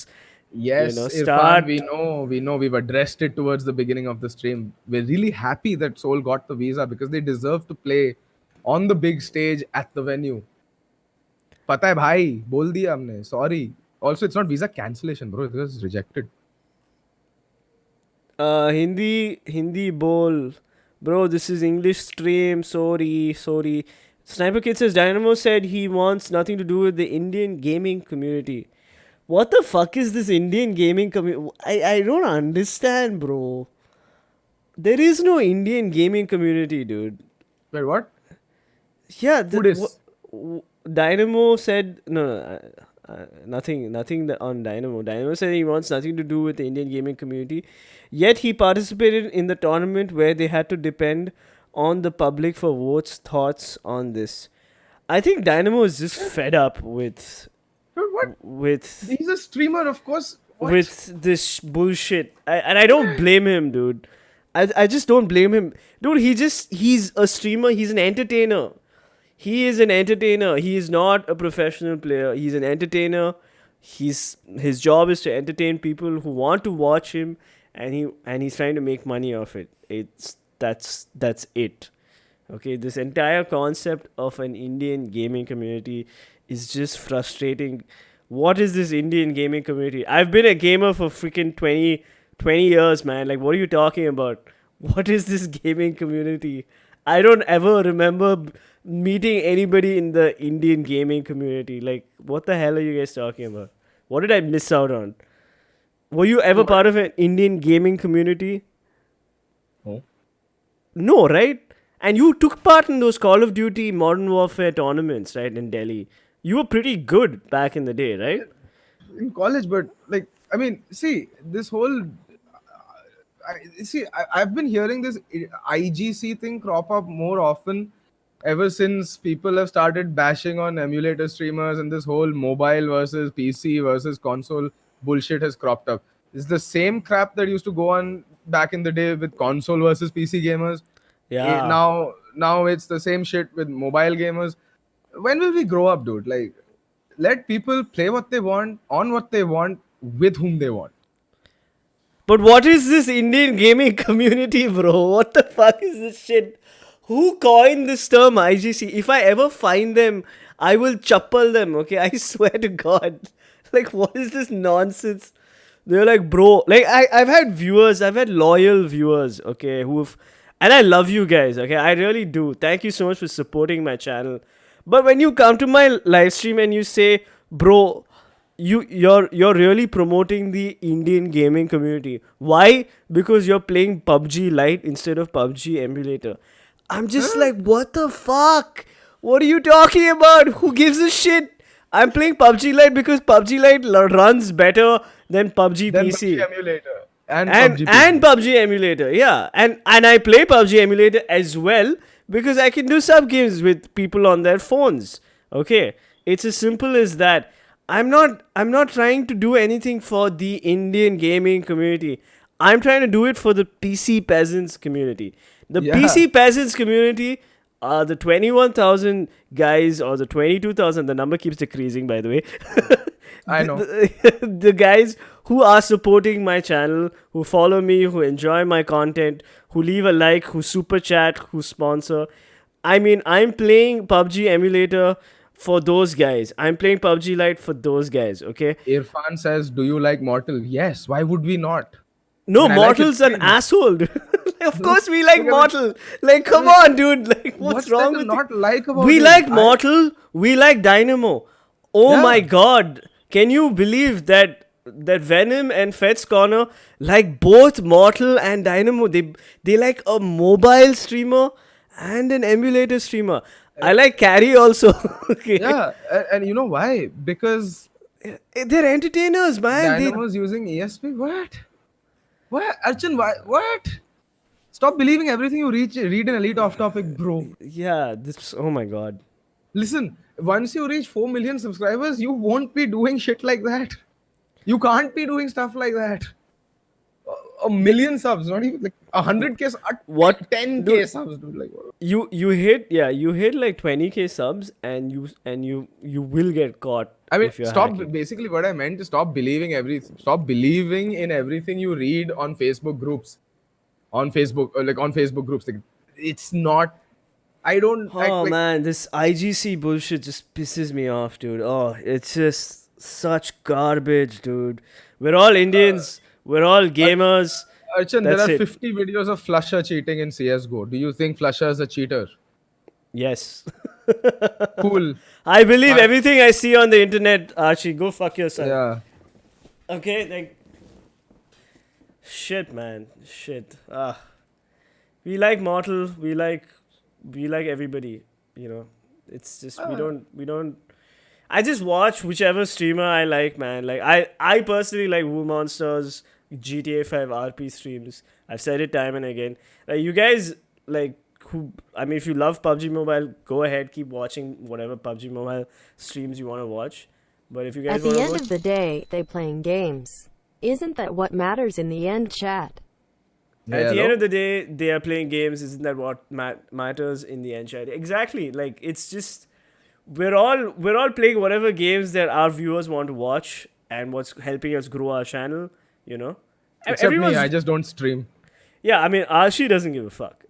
Yes, Irfan, start. we know we've addressed it towards the beginning of the stream. We're really happy that Seoul got the visa because they deserve to play on the big stage at the venue. पता है भाई बोल दिया हमने sorry. Also, it's not visa cancellation, bro. It was rejected. Hindi bol, bro. This is English stream. Sorry. Sniper Kid says Dynamo said he wants nothing to do with the Indian gaming community. What the fuck is this Indian gaming community? I don't understand, bro. There is no Indian gaming community, dude. Wait, what? Yeah, Who this? Dynamo said no, nothing on Dynamo. Dynamo said he wants nothing to do with the Indian gaming community. Yet he participated in the tournament where they had to depend on the public for votes, thoughts on this. I think Dynamo is just fed up Wait, what? with He's a streamer, of course. What? with this bullshit. And I don't blame him, dude. I just don't blame him. Dude, he's a streamer, he's an entertainer. He is an entertainer. He is not a professional player. He's an entertainer. His job is to entertain people who want to watch him, and he's trying to make money off it. That's it. Okay, this entire concept of an Indian gaming community is just frustrating. What is this Indian gaming community? I've been a gamer for freaking 20 years, man. Like, what are you talking about? What is this gaming community? I don't ever remember meeting anybody in the Indian gaming community. Like, what the hell are you guys talking about? What did I miss out on? Were you ever What? part of an Indian gaming community? Oh. No, right? And you took part in those Call of Duty Modern Warfare tournaments, right, in Delhi. You were pretty good back in the day, right? In college, but like, I mean, see, this whole I've been hearing this IGC thing crop up more often ever since people have started bashing on emulator streamers, and this whole mobile versus PC versus console bullshit has cropped up. It's the same crap that used to go on back in the day with console versus PC gamers. Yeah. Now it's the same shit with mobile gamers. When will we grow up, dude? Like, let people play what they want, on what they want, with whom they want. But what is this Indian gaming community, bro? What the fuck is this shit? Who coined this term IGC? If I ever find them, I will chapel them, okay? I swear to God. Like, what is this nonsense? They're like, bro, like, I've had viewers, I've had loyal viewers, okay, who've, and I love you guys, okay? I really do. Thank you so much for supporting my channel. But when you come to my live stream and you say, bro, you're really promoting the Indian gaming community. Why? Because you're playing PUBG Lite instead of PUBG emulator. I'm just Huh? like, what the fuck? What are you talking about? Who gives a shit? I'm playing PUBG Lite because PUBG Lite runs better than PUBG Then PUBG PC emulator and and PUBG and PC. PUBG emulator, yeah, and I play PUBG emulator as well because I can do sub games with people on their phones. Okay, it's as simple as that. I'm not trying to do anything for the Indian gaming community. I'm trying to do it for the PC peasants community. The Yeah, PC peasants community are the 21,000 guys or the 22,000. The number keeps decreasing, by the way. I know. The guys who are supporting my channel, who follow me, who enjoy my content, who leave a like, who super chat, who sponsor. I mean, I'm playing PUBG emulator for those guys. I'm playing PUBG Lite for those guys, okay? Irfan says, "Do you like Mortal?" Yes. Why would we not? No, but I like its Mortal's an streams. asshole, dude. Of Like, course we like I mean, Mortal. Like, I come mean, on, dude. Like, what's what's there wrong to with you? not like about We him? like Mortal. We like Dynamo. Oh my Yeah, god. Can you believe that Venom and Fet's Corner like both Mortal and Dynamo? They like a mobile streamer and an emulator streamer. I like Carrie also. Okay. yeah, and you know why? Because They're entertainers, man. They Dynamo's using ESP. What? What? Arjun, why? What? Stop believing everything you read in Elite Off Topic, bro. yeah, this oh my god. Listen, once you reach 4 million subscribers, you won't be doing shit like that. You can't be doing stuff like that. A million subs, not even like 100k, What 10k dude, subs, dude. Like, what? you hit like 20k subs and you will get caught I mean, if you're stop. hacking. Basically, what I meant is stop believing in everything you read on Facebook groups, on Facebook, like on Facebook groups. Like, it's not. I don't act Oh like. man, this IGC bullshit just pisses me off, dude. Oh, it's just such garbage, dude. We're all Indians. We're all gamers. Archon, there That's are it. 50 videos of Flusher cheating in CS:GO. Do you think Flusher is a cheater? Yes. Cool. I believe Fine. everything I see on the internet, Archie. Go fuck yourself. Yeah. Okay, like shit, man. Shit. We like Mortal. We like everybody. You know, it's just we don't. I just watch whichever streamer I like, man. Like I personally like Woo Monsters, GTA 5 RP streams. I've said it time and again. Like you guys like who I mean if you love PUBG Mobile, go ahead, keep watching whatever PUBG Mobile streams you want to watch. But if you guys At want the to end go of the day, they playing games. Isn't that what matters in the end, chat? Hey, at the end hello. of the day, they are playing games. Isn't that what matters in the end, chat? Exactly. Like it's just we're all playing whatever games that our viewers want to watch and what's helping us grow our channel. You know, Except me, I everyone's just don't stream. yeah. I mean, Archie doesn't give a fuck.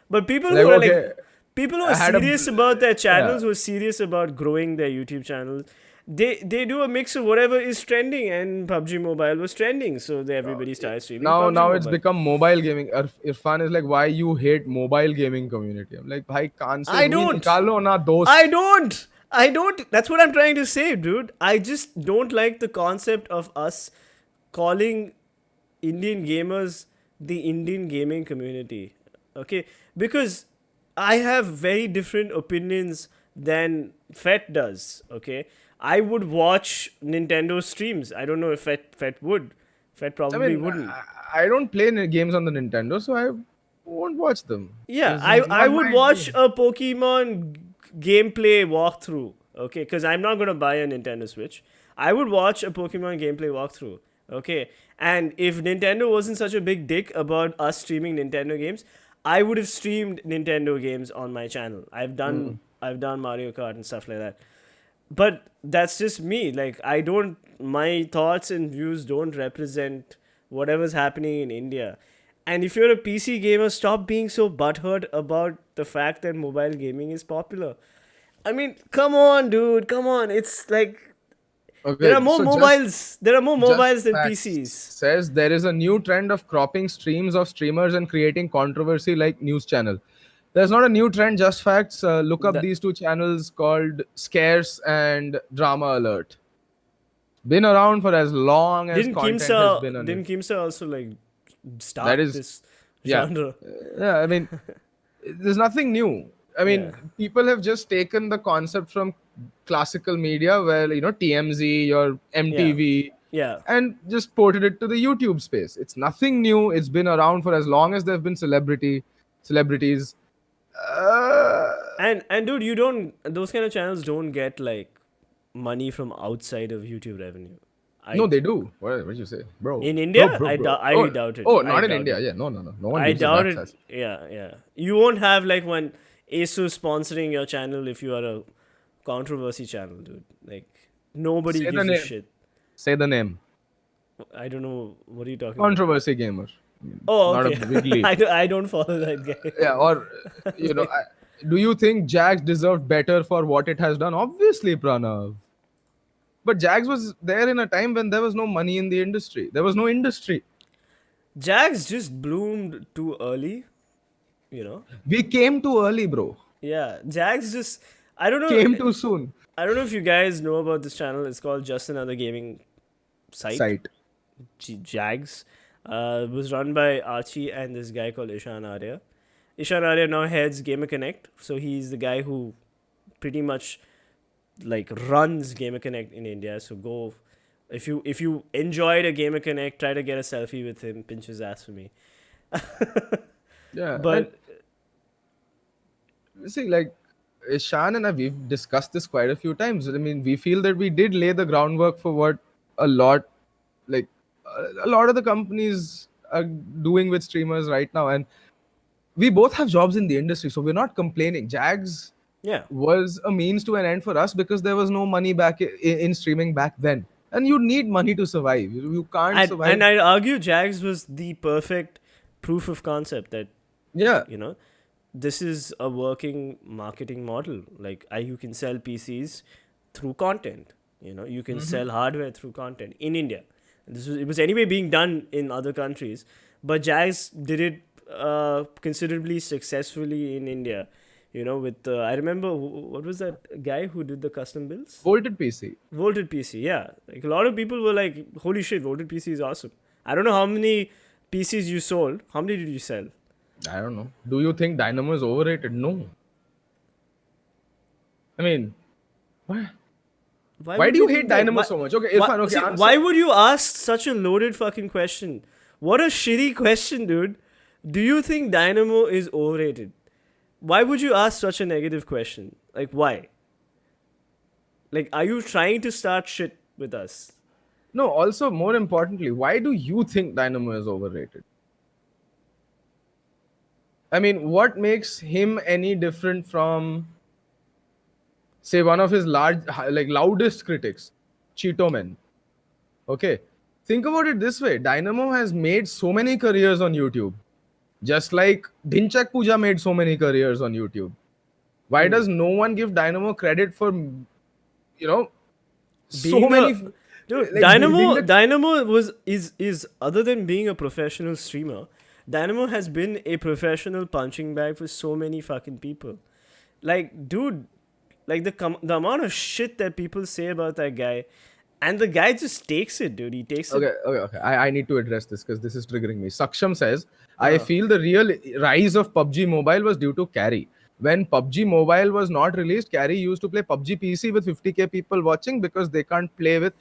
But people Like, who are like okay, people who I are had a. serious about their Yeah. channels, who are serious about growing their YouTube channels, they do a mix of whatever is trending, and PUBG Mobile was trending, so everybody started streaming PUBG Now it's Mobile. become mobile gaming. Irfan is like, why you hate mobile gaming community? I'm like, bhai, kaan se I rui don't. nikalo na I dost. don't. I don't. That's what I'm trying to say, dude. I just don't like the concept of us calling Indian gamers the Indian gaming community. Okay? Because I have very different opinions than Fet does. Okay? I would watch Nintendo streams. I don't know if Fet would. Fet I probably mean, wouldn't. I don't play games on the Nintendo, so I won't watch them. Yeah, This I is I not would my watch game. a Pokemon gameplay walkthrough. Okay, because I'm not gonna buy a Nintendo Switch. I would watch a Pokemon gameplay walkthrough. Okay, and if Nintendo wasn't such a big dick about us streaming Nintendo games, I would have streamed Nintendo games on my channel. I've done Mario Kart and stuff like that. But that's just me. Like I don't my thoughts and views don't represent whatever's happening in India. And if you're a PC gamer, stop being so butthurt about the fact that mobile gaming is popular. I mean, come on, dude, come on. It's like there are Okay, more so just mobiles. There are more just mobiles than facts PCs. says there is a new trend of cropping streams of streamers and creating controversy like news channel. There's not a new trend, just facts. Look up That these two channels called Scarce and Drama Alert. Been around for as long as didn't content has Kimsa been on it. didn't Kimsa also like That start is, this yeah. genre? Yeah, I mean, there's nothing new. I Yeah. mean, people have just taken the concept from classical media where, TMZ or Yeah. MTV Yeah. and just ported it to the YouTube space. It's nothing new. It's been around for as long as there have been celebrities. Uh, And dude, you don't those kind of channels don't get like money from outside of YouTube revenue. no, I they do. What did you say? Bro. In Bro, India, bro, bro. I Oh, doubt it. oh, I not in doubt India. it. Yeah, no, no, no. No one I uses doubt that. it. Yeah, yeah. You won't have like one ASUS sponsoring your channel if you are a controversy channel, dude. Like nobody Say the gives a name. shit. Say the name. I don't know what are you talking about. Controversy gamer. Oh, Not a okay. big league. I don't follow that Yeah, guy. or do you think Jags deserved better for what it has done? Obviously, Pranav. But Jags was there in a time when there was no money in the industry. There was no industry. Jags just bloomed too early, you know. We came too early, bro. Yeah, Jags just. I don't know. Came too soon. I don't know if you guys know about this channel. It's called Just Another Gaming Site. Sight. Jags. It was run by Archie and this guy called Ishan Arya. Ishan Arya now heads Gamer Connect, so he's the guy who pretty much like runs Gamer Connect in India. So go, if you enjoyed a Gamer Connect, try to get a selfie with him. Pinch his ass for me. Yeah. And But see, like Shan and I, we've discussed this quite a few times. I mean, we feel that we did lay the groundwork for what a lot, like a lot of the companies are doing with streamers right now, and we both have jobs in the industry, so we're not complaining. Jags yeah, was a means to an end for us because there was no money back in streaming back then, and you need money to survive. You can't and survive. I'd argue Jags was the perfect proof of concept that Yeah. you know this is a working marketing model. Like you can sell PCs through content. You can sell hardware through content in India. It was anyway being done in other countries, but Jags did it considerably successfully in India. With I remember what was that guy who did the custom builds? Volted PC. Volted PC, yeah. Like a lot of people were like, "Holy shit, Volted PC is awesome." I don't know how many PCs you sold. How many did you sell? I don't know. Do you think Dynamo is overrated? No. I mean, why? Why Would do you think hate that? Dynamo so much? Okay, Irfan, okay, See, answer. why would you ask such a loaded fucking question? What a shitty question, dude. Do you think Dynamo is overrated? Why would you ask such a negative question? Like, why? Like, are you trying to start shit with us? No, also, more importantly, why do you think Dynamo is overrated? I mean, what makes him any different from, say, one of his loudest critics, Cheeto Men? Okay. Think about it this way. Dynamo has made so many careers on YouTube. Just like Dhinchak Puja made so many careers on YouTube. Why does no one give Dynamo credit for, so Being a many, dude, like building Dynamo the. Dynamo was is other than being a professional streamer, Dynamo has been a professional punching bag for so many fucking people. Like, dude, like the amount of shit that people say about that guy, and the guy just takes it, dude. He takes it. Okay. I need to address this because this is triggering me. Saksham says, I Uh, feel the real rise of PUBG Mobile was due to Carry. When PUBG Mobile was not released, Carry used to play PUBG PC with 50k people watching because they can't play with.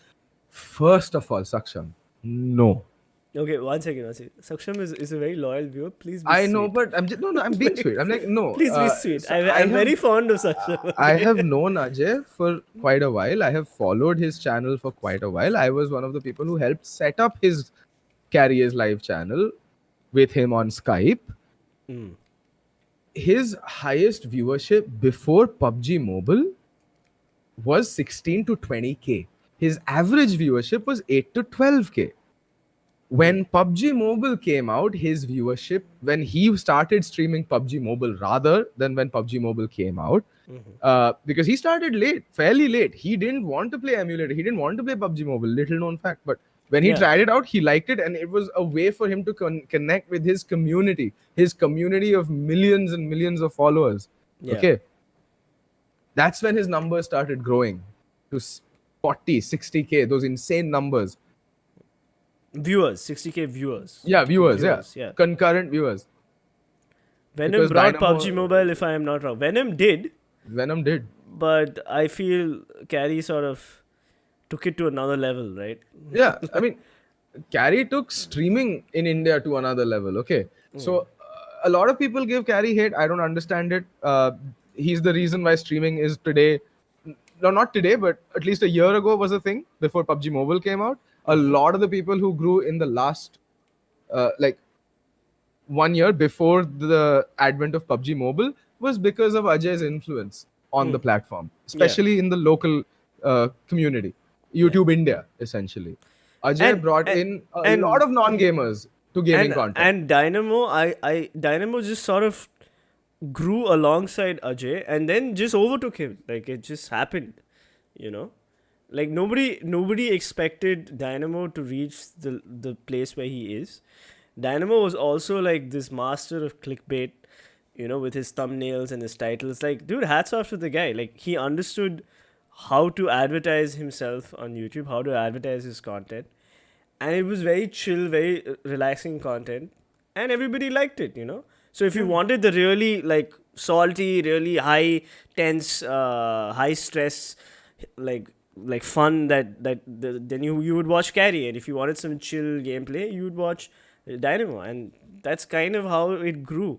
First of all, Saksham, no. okay, one second. Saksham is a very loyal viewer. Please be I know, sweet. but I'm just no. I'm being sweet. I'm like no. Please be sweet. So I'm very fond of Saksham. I have known Ajay for quite a while. I have followed his channel for quite a while. I was one of the people who helped set up his Carrier's live channel with him on Skype. His highest viewership before PUBG Mobile was 16 to 20k. His average viewership was 8 to 12k. When PUBG Mobile came out, his viewership, when he started streaming PUBG Mobile rather than when PUBG Mobile came out, because he started late, fairly late. He didn't want to play emulator. He didn't want to play PUBG Mobile, little known fact. But when he Yeah. tried it out, he liked it. And it was a way for him to connect with his community of millions and millions of followers. Yeah. Okay. That's when his numbers started growing to 40, 60k, those insane numbers. Viewers, 60k viewers. Yeah, viewers, yeah. Concurrent viewers. Venom Because brought Dynamo- PUBG Mobile, if I am not wrong. Venom did, Venom did. but I feel Carrie sort of took it to another level, right? Yeah, I mean, Carrie took streaming in India to another level. Okay, so a lot of people give Carrie hate. I don't understand it. He's the reason why streaming is today. No, not today, but at least a year ago was a thing before PUBG Mobile came out. A lot of the people who grew in the last, like 1 year before the advent of PUBG Mobile was because of Ajay's influence on the platform, especially in the local community, YouTube India, essentially. Ajay And- brought and- in a and- lot of non-gamers to gaming And content. and Dynamo just sort of grew alongside Ajay and then just overtook him. Like it just happened, you know. Like nobody expected Dynamo to reach the place where he is. Dynamo was also like this master of clickbait, with his thumbnails and his titles. Like, dude, hats off to the guy. Like, he understood how to advertise himself on YouTube, how to advertise his content. And it was very chill, very relaxing content. And everybody liked it. So if you wanted the really like salty, really high tense, high stress, like fun then you would watch Carry, and if you wanted some chill gameplay, you would watch Dynamo, and that's kind of how it grew.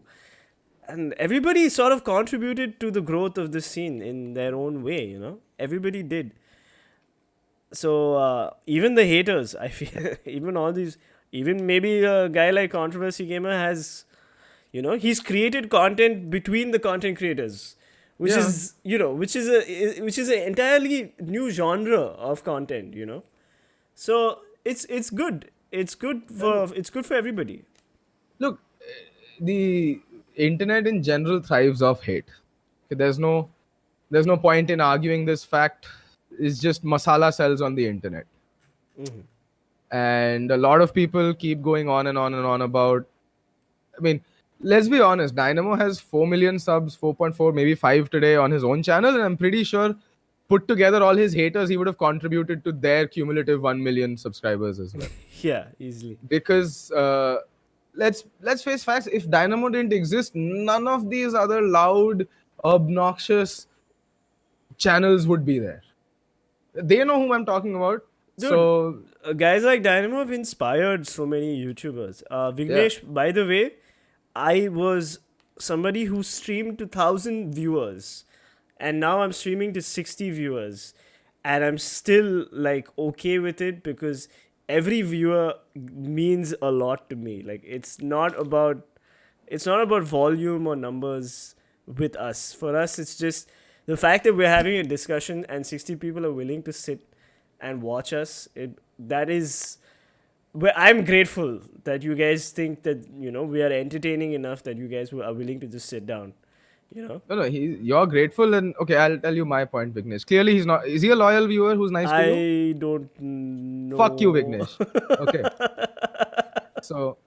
And everybody sort of contributed to the growth of this scene in their own way. Everybody did. So even the haters, I feel, even all these, even maybe a guy like Controversy Gamer has, he's created content between the content creators, which Yeah. is which is an entirely new genre of content. So it's good. It's good for everybody. Look, the internet in general thrives off hate. Okay, there's no point in arguing this fact. It's just masala sells on the internet. And a lot of people keep going on and on and on about, I mean, let's be honest, Dynamo has 4 million subs, 4.4, maybe 5 today on his own channel, and I'm pretty sure put together all his haters, he would have contributed to their cumulative 1 million subscribers as well. Yeah, easily. Because let's face facts, if Dynamo didn't exist, none of these other loud, obnoxious channels would be there. They know whom I'm talking about. Dude, So guys like Dynamo have inspired so many YouTubers. Vignesh, yeah. by the way, I was somebody who streamed to 1,000 viewers, and now I'm streaming to 60 viewers, and I'm still like okay with it because every viewer means a lot to me. Like, it's not about volume or numbers with us. For us, it's just the fact that we're having a discussion and 60 people are willing to sit and watch us. That is where I'm grateful that you guys think that we are entertaining enough that you guys are willing to just sit down. No, you're grateful, and okay, I'll tell you my point, Vignesh. Clearly, he's not. Is he a loyal viewer who's nice to you? I don't Fuck you, know. Vignesh. Okay. So,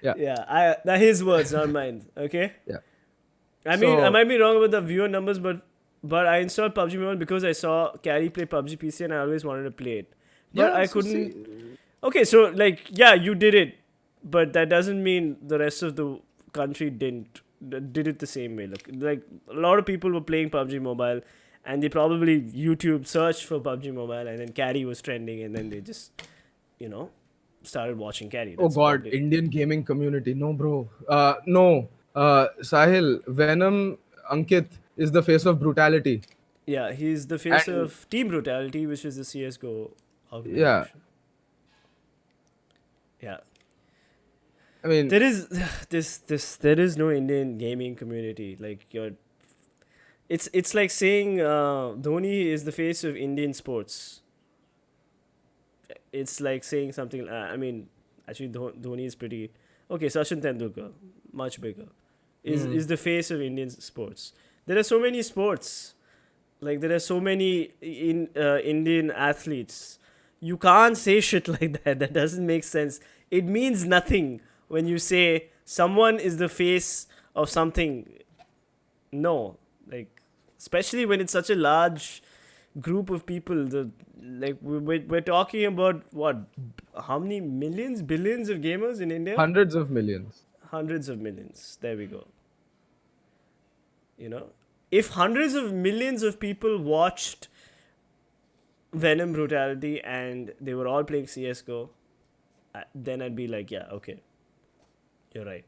yeah, Yeah, that his words, not mine. Okay. yeah. I mean, I So, might be wrong about the viewer numbers, but I installed PUBG Mobile because I saw Carrie play PUBG PC and I always wanted to play it, but yeah. I So couldn't. see, Okay, so like, yeah, you did it, but that doesn't mean the rest of the country did it the same way. Look, like a lot of people were playing PUBG Mobile, and they probably YouTube searched for PUBG Mobile, and then Carry was trending, and then they just, you know, started watching Carry. oh That's God, probably Indian gaming community. No, bro. No. Sahil, Venom, Ankit is the face of brutality, yeah. He's the face and of Team Brutality, which is the CS:GO yeah, organization. Yeah. I mean, There is there is no Indian gaming community. Like, it's like saying Dhoni is the face of Indian sports. It's like saying something. I mean, actually, Dhoni is pretty okay. Sachin Tendulkar, much bigger, is the face of Indian sports. There are so many sports. Like, there are so many Indian athletes. You can't say shit like that. That doesn't make sense. It means nothing when you say someone is the face of something. No, like, especially when it's such a large group of people. We're talking about what? How many millions, billions of gamers in India? hundreds of millions. Hundreds of millions. There we go. You know, if hundreds of millions of people watched Venom Brutality and they were all playing CS:GO, then I'd be like, yeah, okay, you're right.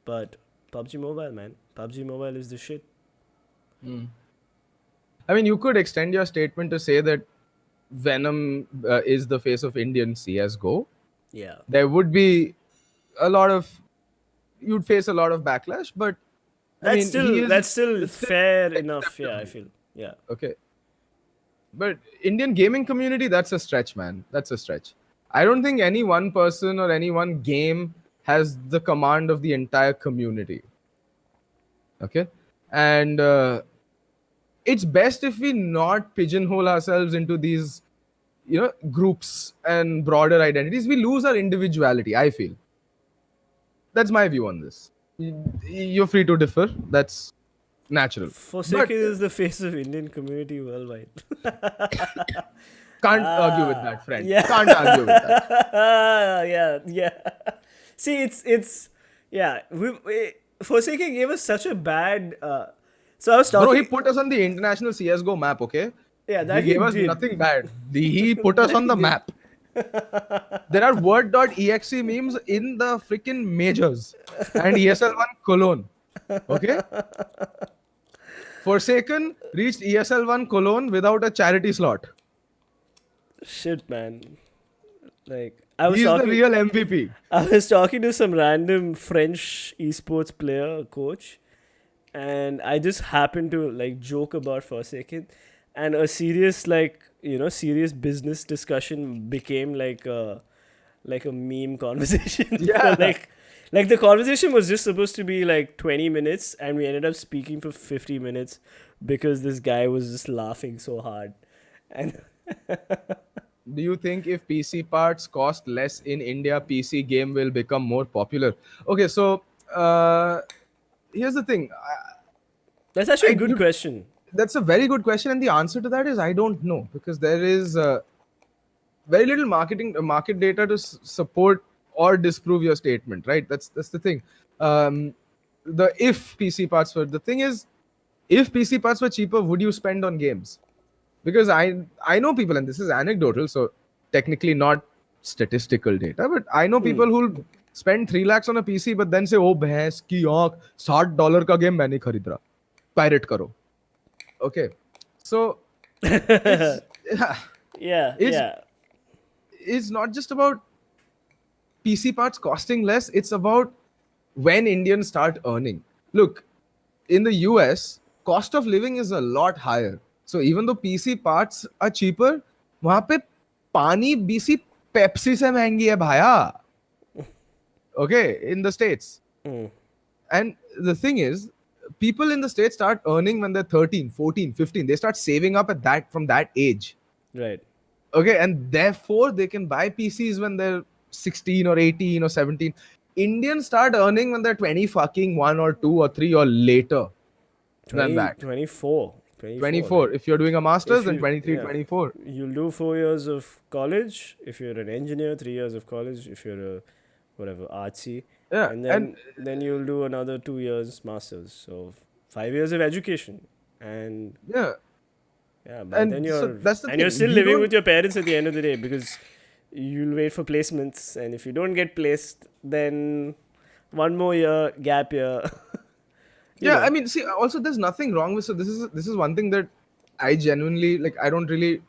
But PUBG Mobile, man, PUBG Mobile is the shit. I mean, you could extend your statement to say that Venom is the face of Indian CS:GO. Yeah, There would be a lot of, you'd face a lot of backlash, but I that's mean, he still is that's still it's still fair enough. Yeah, I acceptable. feel. Yeah, Okay. But Indian gaming community, that's a stretch, man. That's a stretch. I don't think any one person or any one game has the command of the entire community. Okay. And it's best if we not pigeonhole ourselves into these groups and broader identities, we lose our individuality, I feel. That's my view on this. You're free to differ. That's natural. But Forsaken is the face of Indian community worldwide. can't argue with that, friend. Yeah. Can't argue with that. Yeah. See, it's yeah. Forsaken gave us such a bad. So I was Bro, talking. he put us on the international CSGO map, okay? Yeah, He that he gave us did. nothing bad. He put us That on he the did. map. There are word.exe memes in the freaking majors and ESL1 Cologne. Okay? Forsaken reached ESL1 Cologne without a charity slot. Shit, man. Like He's the real MVP. I was talking to some random French esports player coach, and I just happened to like joke about Forsaken, and a serious serious business discussion became like a meme conversation. Yeah. Like the conversation was just supposed to be like 20 minutes, and we ended up speaking for 50 minutes because this guy was just laughing so hard, and Do you think if PC parts cost less in India, PC game will become more popular? Okay, so here's the thing. that's actually a I, good question. that's a very good question, and the answer to that is I don't know, because there is very little market data to support or disprove your statement, right? That's the thing. The if PC parts were the thing is, if PC parts were cheaper, would you spend on games? Because I know people, and this is anecdotal, so technically not statistical data, but I know people who'll spend 3 lakhs on a PC, but then say, "Oh, bhais ki aankh, $60 ka game main nahi kharid raha. Pirate karo." Okay, so it's Yeah, it's yeah. it's not just about PC parts costing less, it's about when Indians start earning. Look, in the US, cost of living is a lot higher. So even though PC parts are cheaper, वहाँ पे पानी BC Pepsi से महंगी है भाया. Okay, in the States. And the thing is, people in the States start earning when they're 13, 14, 15. They start saving up at that from that age. Right. Okay, and therefore they can buy PCs when they're 16 or 18 or 17. Indians start earning when they're 20 fucking 1 or 2 or 3 or later than 20, that. 24. 24. Like, If you're doing a master's, if then you, 23, yeah, 24. you'll do 4 years of college if you're an engineer, 3 years of college if you're a whatever artsy, Yeah, and and then you'll do another 2 years masters. So 5 years of education, and yeah, yeah, by then and so that's the and you're thing. still We living don't. with your parents at the end of the day because you'll wait for placements, and if you don't get placed, then one more year gap year. you Yeah, I know. mean, see, also there's nothing wrong with. So this is one thing that I genuinely like. I don't really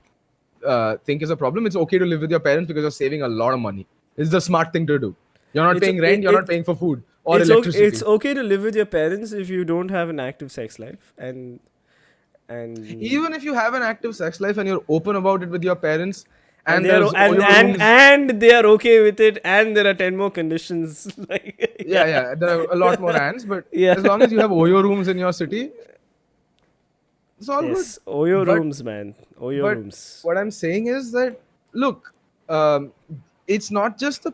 think is a problem. It's okay to live with your parents because you're saving a lot of money. It's the smart thing to do. You're not It's paying rent. You're not paying for food or it's electricity. okay to live with your parents if you don't have an active sex life, and Even if you have an active sex life and you're open about it with your parents, and and they are there's Oyo rooms. and they are okay with it, and there are 10 more conditions. Like, Yeah, there are a lot more ants, but yeah. as long as you have Oyo rooms in your city, it's all good. Yes, Oyo But rooms, man. Oyo but rooms. what I'm saying is that, look, it's not just the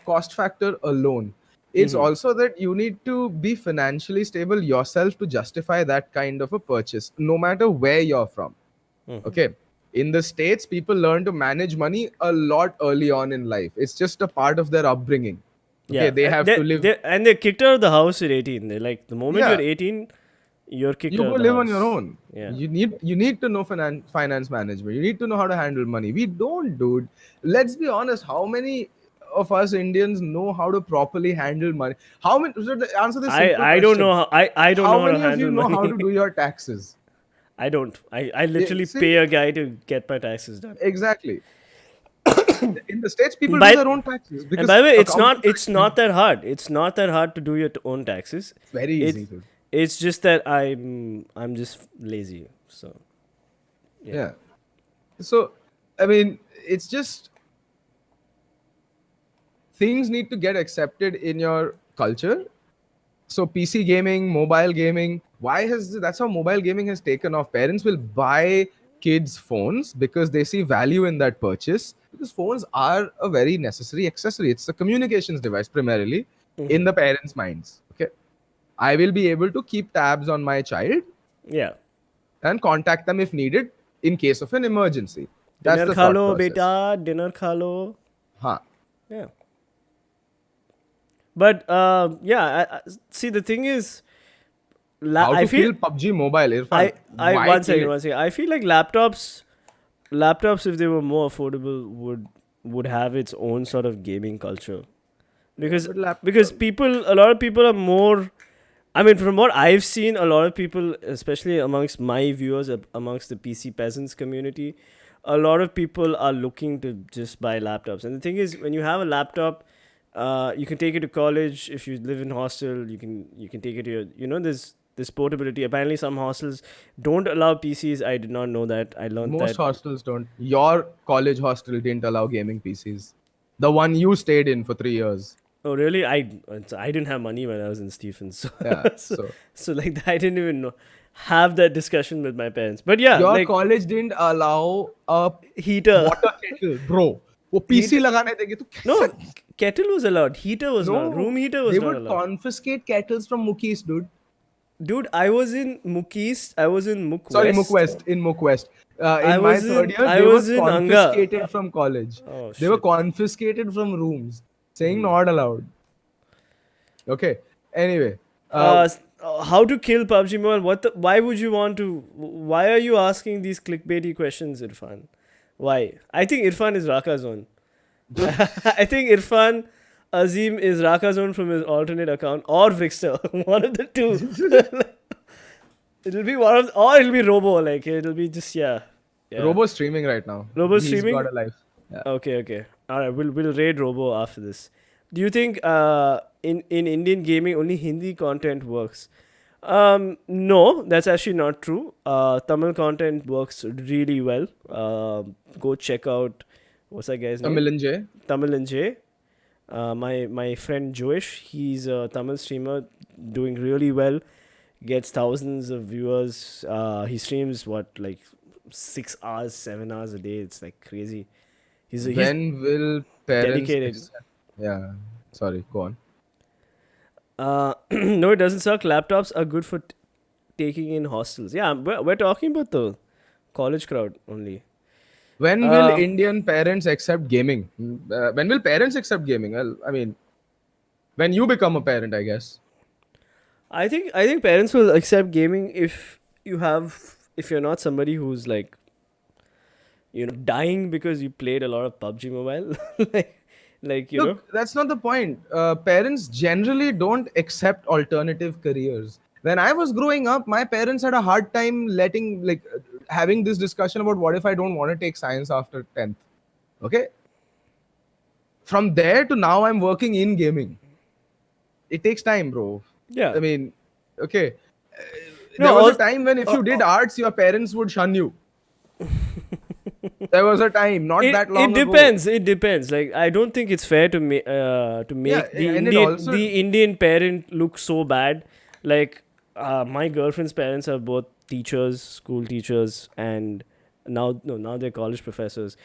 cost factor alone. It's also that you need to be financially stable yourself to justify that kind of a purchase, no matter where you're from. Okay. In the States, people learn to manage money a lot early on in life. It's just a part of their upbringing. Okay. Yeah, They have to live. they're kicked out of the house at 18. They're like, the moment Yeah. you're 18, you're kicked You out go of the live on your house. own. Yeah. You need to know finance management. You need to know how to handle money. We don't, dude. Let's be honest. How many of us Indians know how to properly handle money? How many? So to answer this simple I don't question, know how I don't how know how to many of you handle know how money. to do your taxes? I don't. I literally See, pay a guy to get my taxes done. exactly. In the States, people do By their own taxes and because by the way, accountants it's actually not that hard. It's not that hard to do your own taxes. it's very It's easy to. it's just that I'm just lazy. So Yeah. So, I mean, it's just things need to get accepted in your culture. So PC gaming, mobile gaming, that's how mobile gaming has taken off. Parents will buy kids phones because they see value in that purchase, because phones are a very necessary accessory. It's a communications device primarily in the parents' minds. Okay, I will be able to keep tabs on my child Yeah. and contact them if needed in case of an emergency. That's Dinner the kha thought lo, process. beta. Dinner kha lo. Huh. Yeah. But yeah, see the thing is, How I to feel kill PUBG Mobile, Irfan? I Why one kill second, it? one second. I feel like laptops if they were more affordable would have its own sort of gaming culture Yeah, because but laptop. a lot of people are more. I mean, from what I've seen, a lot of people, especially amongst my viewers, amongst the PC peasants community, a lot of people are looking to just buy laptops. And the thing is, when you have a laptop, you can take it to college. If you live in hostel, you can take it to your, there's this portability. Apparently, some hostels don't allow PCs. I did not know that. I learned Most that. hostels don't. Your college hostel didn't allow gaming PCs. The one you stayed in for 3 years. Oh, really? I didn't have money when I was in Stephens, so Yeah. so, So so like I didn't even know have that discussion with my parents. But yeah, your like college didn't allow a heater. water kettle, bro. वो Heat PC लगाने देंगे तो कैसा? No, kettle was allowed. Heater was not. No, Room heater they was not would allowed. confiscate kettles from Mookie's, dude. Dude, I was in Mook East. I was in Mook Sorry, Mook West. West. In Mook West. In my third year, I they were was in Anga. confiscated from college. Oh They were shit. confiscated from rooms, saying not allowed. Okay. Anyway, How to kill PUBG Mobile? Why would you want to? Why are you asking these clickbaity questions, Irfan? Why? I think Irfan is Raka Zone. I think Irfan Azim is Raka Zone from his alternate account or Vrixter. One of the two. It'll be one of, or it'll be Robo. Like it'll be just yeah. Robo's streaming right now. Robo's He's streaming? got a life. Yeah. Okay. All right, we'll raid Robo after this. Do you think in Indian gaming only Hindi content works? No, that's actually not true. Tamil content works really well. Go check out what's that guy's name? Tamil and Jay. Tamil and Jay. My friend Joish, he's a Tamil streamer doing really well. Gets thousands of viewers. He streams like 6 hours, 7 hours a day. It's like crazy. He's When will parents dedicated. accept? Yeah. Sorry, go on. No, it doesn't suck. Laptops are good for taking in hostels. Yeah, we're talking about the college crowd only. When will Indian parents accept gaming? When will parents accept gaming? Well, I mean, when you become a parent, I guess. I think parents will accept gaming if you're not somebody who's like dying because you played a lot of PUBG Mobile. like Look, that's not the point. Parents generally don't accept alternative careers. When I was growing up, my parents had a hard time having this discussion about what if I don't want to take science after 10th. Okay. From there to now, I'm working in gaming. It takes time, bro. Yeah. I mean, okay. No, There was al- a time when if you did arts, your parents would shun you. There was a time, not that long ago. It depends. Like I don't think it's fair to make Yeah, the and it Indian also- the Indian parent look so bad. Like my girlfriend's parents are both teachers, school teachers, and now they're college professors,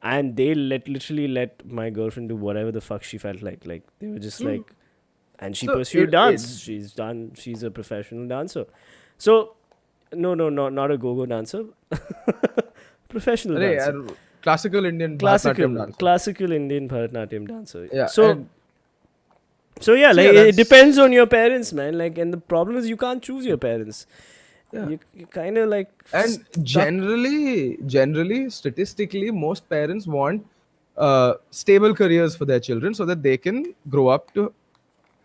and they literally let my girlfriend do whatever the fuck she felt like. Like they were just like, and she So pursued it- dance. She's a professional dancer. So not a go-go dancer. Professional Arey, dancer. yaar, classical Indian Bharatanatyam dancer. Classical Indian Bharatanatyam dancer. Yeah, So and- yeah, So like yeah, it that's- depends on your parents, man. Like, and the problem is you can't choose your parents. Yeah. You kind of like And stuck. generally, statistically, most parents want stable careers for their children so that they can grow up to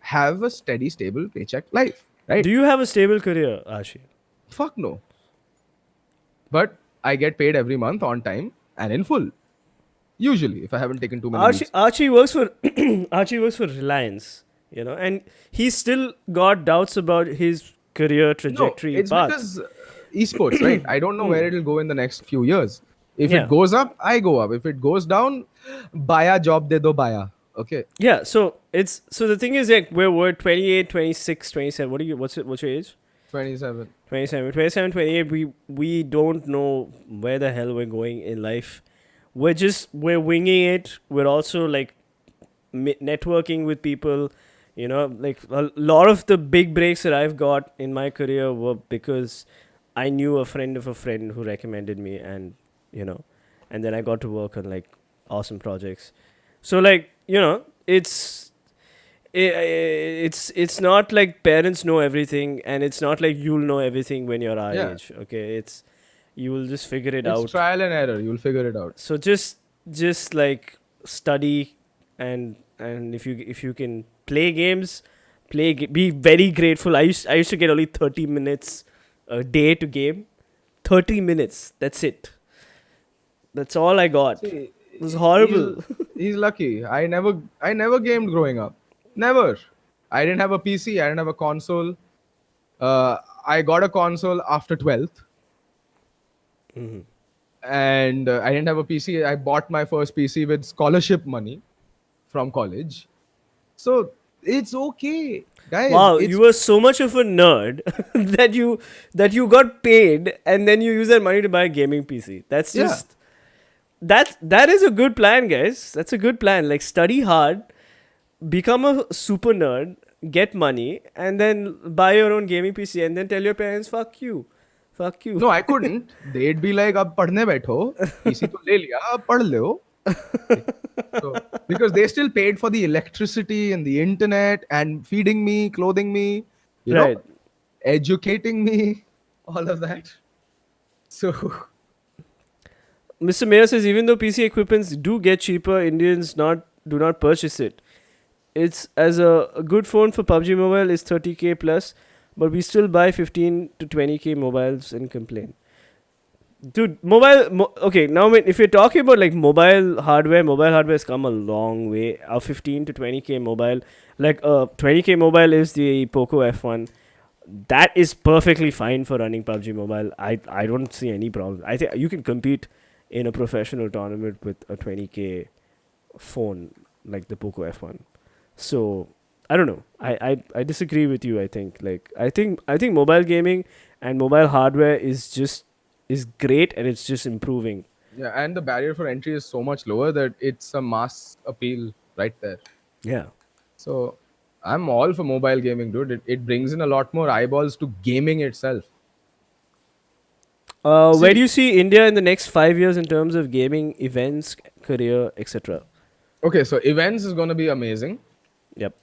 have a steady, stable paycheck life. Right? Do you have a stable career, Ashi? Fuck no. But I get paid every month on time and in full. Usually, if I haven't taken too many leaves. Archie works for Archie works for Reliance, and he's still got doubts about his career trajectory No, it's path. because esports, right? I don't know where it'll go in the next few years. If Yeah. it goes up, I go up. If it goes down, baya job de do baya. Okay. Yeah, so the thing is like we're 28, 26, 27. What's your age? 27. 27, 27, 28. We don't know where the hell we're going in life. We're winging it. We're also like networking with people. Like a lot of the big breaks that I've got in my career were because I knew a friend of a friend who recommended me, and you know, and then I got to work on like awesome projects. So like it's not like parents know everything, and it's not like you'll know everything when you're our Yeah, age. Okay, it's you will just figure it it's out. trial and error. You'll figure it out. So just like study, and if you can play games, be very grateful. I used to get only 30 minutes a day to game. 30 minutes, that's it. That's all I got. It See, was he's horrible. he's lucky. I never gamed growing up. Never. I didn't have a PC. I didn't have a console. I got a console after 12th, and I didn't have a PC. I bought my first PC with scholarship money from college. So it's okay, guys. Wow, you It's were so much of a nerd that you got paid and then you use that money to buy a gaming PC. That's yeah. just that is a good plan, guys. That's a good plan. Like study hard, become a super nerd, get money, and then buy your own gaming PC, and then tell your parents, "Fuck you, fuck you." No, I couldn't. They'd be like, "अब पढ़ने बैठो, PC तो ले लिया, अब पढ़ लो." So because they still paid for the electricity and the internet and feeding me, clothing me, you know, Right. educating me, all of that. So Mr. Mayor says even though PC equipments do get cheaper, Indians not do not purchase it. It's as a good phone for PUBG Mobile is 30k plus, but we still buy 15 to 20k mobiles and complain. Dude, okay, now if you're talking about like mobile hardware has come a long way. A 15 to 20k mobile, like 20k mobile is the Poco F1. That is perfectly fine for running PUBG Mobile. I don't see any problem. I think you can compete in a professional tournament with a 20k phone like the Poco F1. So I don't know. I disagree with you. I think mobile gaming and mobile hardware is great, and it's just improving. yeah, and the barrier for entry is so much lower that it's a mass appeal right there. Yeah. So I'm all for mobile gaming, dude. It brings in a lot more eyeballs to gaming itself. Where do See, you see India in the next 5 years in terms of gaming events, career, etc.? okay, so events is going to be amazing. Yep,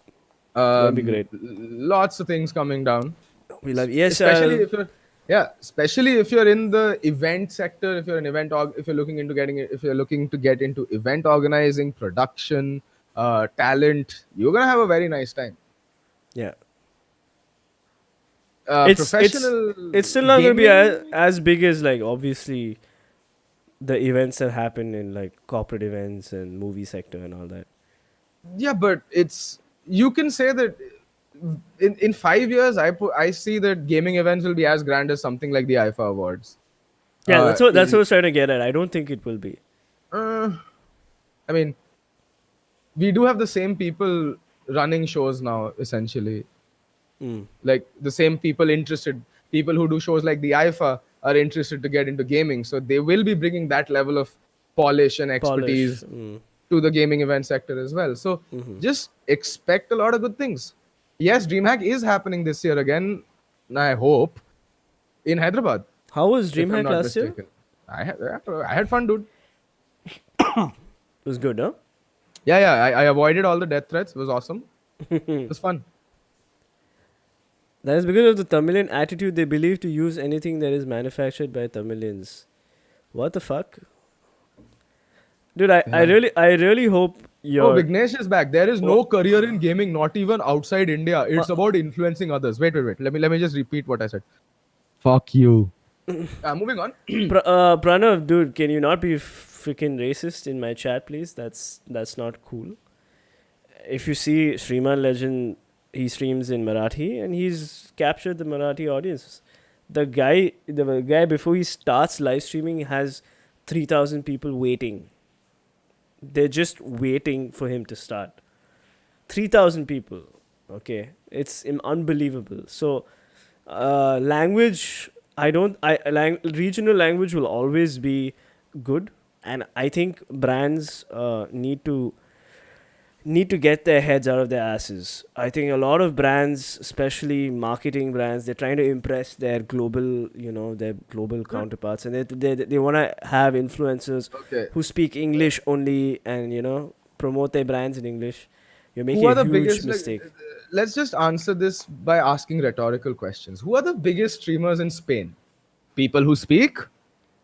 gonna be great. Lots of things coming down. We love Especially ESL. if you're, yeah, especially if you're in the event sector. If you're an if you're looking into if you're looking to get into event organizing, production, talent, you're gonna have a very nice time. Yeah, it's it's Professional it's still not gonna be gaming, as big as like obviously the events that happen in like corporate events and movie sector and all that. yeah, but it's, you can say that in 5 years, I see that gaming events will be as grand as something like the IFA Awards. Yeah, that's what I In was trying to get at. I don't think it will be. uh, I mean, we do have the same people running shows now, essentially. Mm. Like the same people who do shows like the IFA are interested to get into gaming. So they will be bringing that level of polish and Polish. expertise Mm. to the gaming event sector as well. So just expect a lot of good things. Yes, DreamHack is happening this year again, I hope, in Hyderabad, How was if I'm DreamHack not last year? mistaken. I had fun, dude. It was good, huh? Yeah, I avoided all the death threats. It was awesome. It was fun. That is because of the Tamilian attitude. They believe to use anything that is manufactured by Tamilians. What the fuck? Dude, Yeah. I really hope Oh, you're. Vignesh is back. There is no career in gaming, not even outside India. It's about influencing others. Wait. Let me just repeat what I said. Fuck you. Moving on. Pranav, dude, can you not be freaking racist in my chat, please? That's not cool. If you see Shriman Legend, he streams in Marathi and he's captured the Marathi audience. The guy before he starts live streaming has 3,000 people waiting. They're just waiting for him to start. 3,000 people. Okay, it's unbelievable. So Language, I don't. Regional language will always be good, and I think brands need to get their heads out of their asses. I think a lot of brands, especially marketing brands, they're trying to impress their global, their global counterparts, and they want to have influencers Okay. who speak English only, and promote their brands in English. You're Who making are a the huge biggest? mistake. Let's just answer this by asking rhetorical questions. Who are the biggest streamers in Spain? People who speak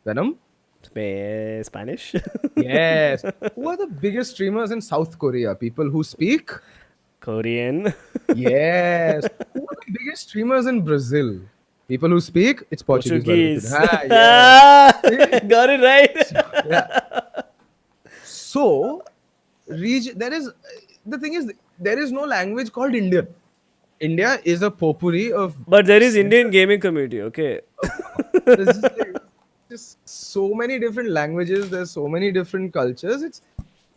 Venom. Spanish. Yes. Who are the biggest streamers in South Korea? People who speak. Korean. Yes. Who are the biggest streamers in Brazil? People who speak. It's Portuguese, by the way. Portuguese. Ah, yes. Got it right. Yeah. So, there is the thing is there is no language called Indian. India is a potpourri of. But there is Indian gaming community, okay? There's just so many different languages. There's so many different cultures.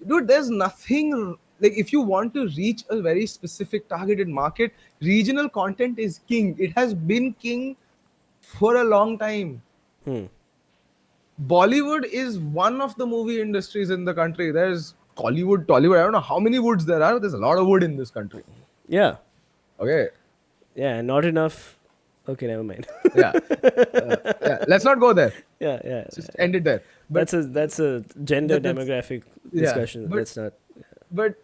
Dude. There's nothing like if you want to reach a very specific targeted market, regional content is king. It has been king for a long time. Hmm. Bollywood is one of the movie industries in the country. There's Collywood, Tollywood. I don't know how many woods there are. There's a lot of wood in this country. Yeah. Okay. Yeah, not enough. Okay, never mind. Yeah. Yeah. Let's not go there. Yeah. Just end it there. But That's a gender that's- demographic yeah, discussion. but- Let's not. but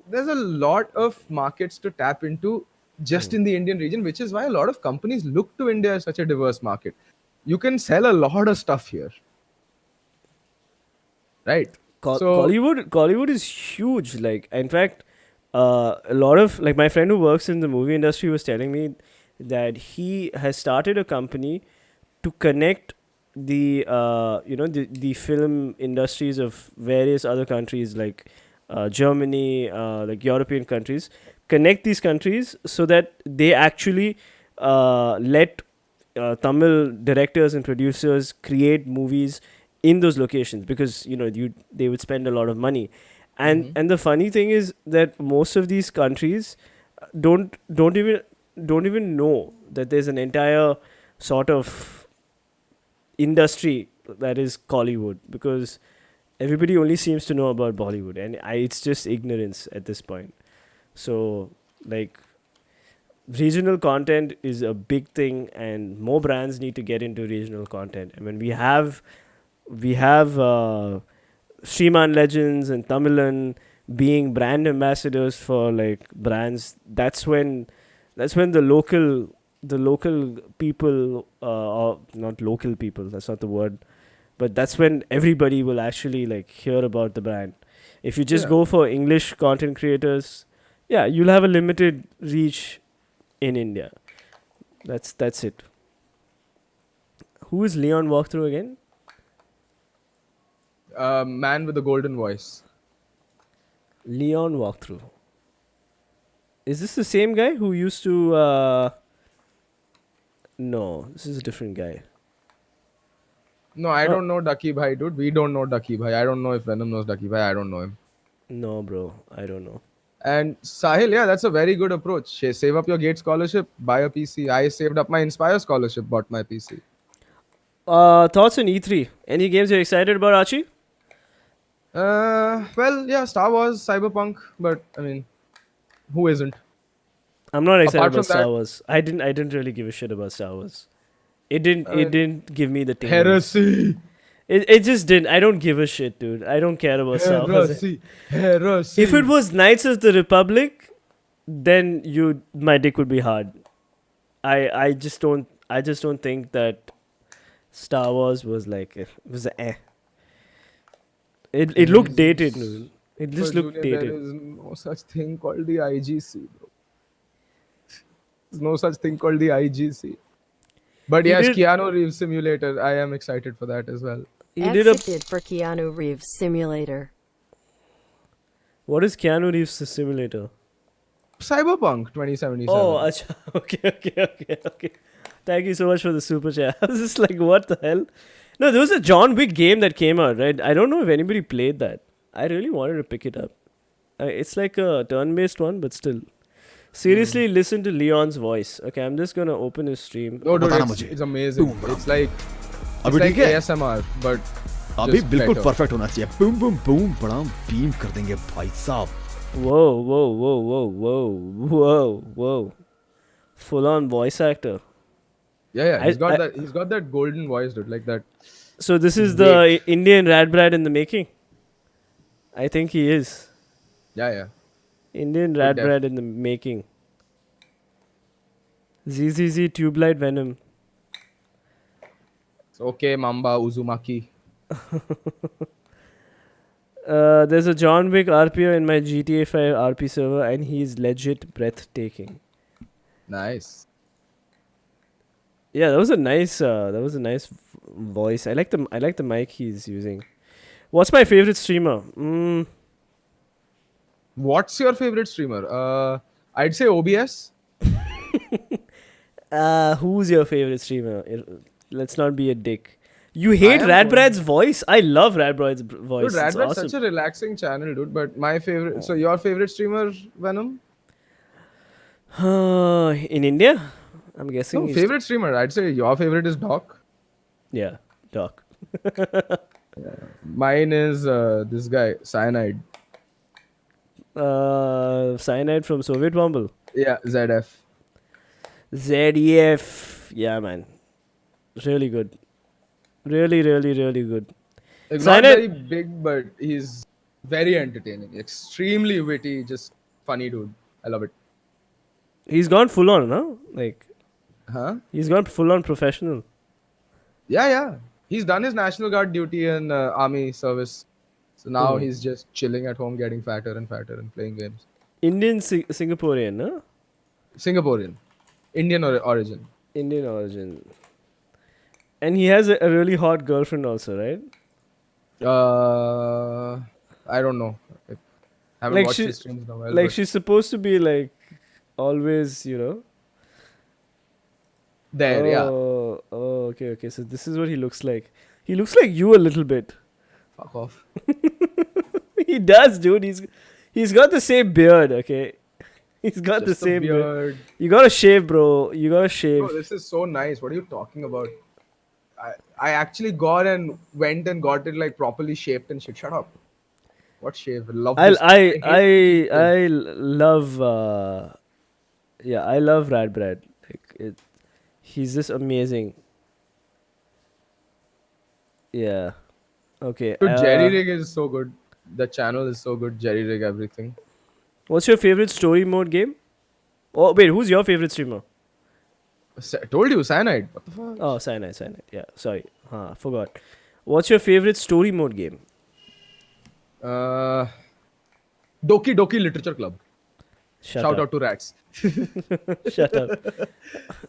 there's a lot of markets to tap into just in the Indian region, which is why a lot of companies look to India as such a diverse market. You can sell a lot of stuff here. Right. Collywood is huge. Like, in fact, a lot of like my friend who works in the movie industry was telling me that he has started a company to connect the the film industries of various other countries like Germany, like European countries, connect these countries so that they actually let Tamil directors and producers create movies in those locations because they would spend a lot of money, and the funny thing is that most of these countries don't even know that there's an entire sort of industry that is Collywood because everybody only seems to know about Bollywood and it's just ignorance at this point. So like regional content is a big thing and more brands need to get into regional content. And when we have Shriman Legends and Tamilan being brand ambassadors for like brands, that's when the local people or not local people, that's not the word, but that's when everybody will actually like hear about the brand. If you just Yeah. go for English content creators, yeah, you'll have a limited reach in India. That's it. Who is Leon Walkthrough again? Man with the golden voice. Leon Walkthrough. Is this the same guy who used to no, this is a different guy. No, I Oh. don't know Ducky Bhai, dude. We don't know Ducky Bhai. I don't know if Venom knows Ducky Bhai. I don't know him. No, bro, I don't know. And Sahil, yeah, that's a very good approach. Save up your GATE scholarship, buy a PC. I saved up my Inspire scholarship, bought my PC. Thoughts on E3? Any games you're excited about, Archie? Well, yeah, Star Wars, Cyberpunk, but I mean, who isn't? I'm not excited Apart from about Star that- Wars. I didn't really give a shit about Star Wars. It didn't give me the tingles. Heresy. It just didn't. I don't give a shit, dude. I don't care about Star Wars. Heresy. If it was Knights of the Republic, then my dick would be hard. I just don't think that Star Wars was like was a eh. It looked dated, dude. It just But looked Julian, dated. there is no such thing called the IGC, bro. There's no such thing called the IGC. But He yes, did- Keanu Reeves Simulator. I am excited for that as well. He did a. Exited for Keanu Reeves Simulator. What is Keanu Reeves simulator? Cyberpunk 2077. Oh, acha. Okay. Thank you so much for the super chat. I was just like, what the hell? No, there was a John Wick game that came out, right? I don't know if anybody played that. I really wanted to pick it up. It's like a turn-based one, but still. Seriously, listen to Leon's voice. Okay, I'm just gonna open his stream. No, dude, बताना मुझे। it's amazing. Boom, It's like अभी ठीक है? ASMR, but अभी just बिल्कुल better. Perfect होना चाहिए। Boom boom boom बड़ाम beam कर देंगे भाई साहब। Whoa, whoa, whoa, whoa, whoa, whoa, whoa. Full on voice actor. Yeah, I- he's got that golden voice, dude, like that. So this is the Indian Radbrad in the making. I think he is. Yeah. Indian Big def. Radbrad in the making. ZZZ Tube Light Venom. It's okay, Mamba Uzumaki. There's a John Wick RPO in my GTA 5 RP server, and he's legit breathtaking. Nice. Yeah, that was a nice. Voice. I like the mic he's using. What's my favorite streamer? What's your favorite streamer? I'd say OBS. Who's your favorite streamer? Let's not be a dick. You hate am Radbrad's voice? I love Radbrad's voice. Dude, It's Radbad's awesome. such a relaxing channel, dude. But my favorite. So your favorite streamer, Venom? In India, I'm guessing. No, he's- favorite streamer. I'd say your favorite is Doc. Yeah, Doc. Mine is this guy, Cyanide. Cyanide from Soviet Womble. Yeah, ZF. ZEF. Yeah, man. Really good. Really, really, really good. Like, not Cyanide- very big, but he's very entertaining. Extremely witty, just funny dude. I love it. He's gone full on, no? Like, Huh? he's gone full on professional. Yeah. He's done his National Guard duty and army service. So now he's just chilling at home, getting fatter and playing games. Indian Singaporean, no? Singaporean. Indian origin. Indian origin. And he has a really hot girlfriend also, right? I don't know. I haven't Like watched she- his streams in a while. Like but she's supposed to be like always, there, yeah. Oh, okay. So this is what he looks like. He looks like you a little bit. Fuck off. He does, dude. He's got the same beard, okay? He's got Just the a same beard. beard. You gotta shave, bro. You gotta shave. Oh, this is so nice. What are you talking about? I actually went and got it like properly shaped and shit. Shut up. What shave? Love this. I love I love Radbrad. He's just amazing. Yeah. Okay. Dude, Jerry Rig is so good. The channel is so good. Jerry Rig everything. What's your favorite story mode game? Oh wait, who's your favorite streamer? Told you, Cyanide. What the fuck? Oh, Cyanide. Yeah, sorry. Forgot. What's your favorite story mode game? Doki Doki Literature Club. Shout Shout out to Rats. Shut up.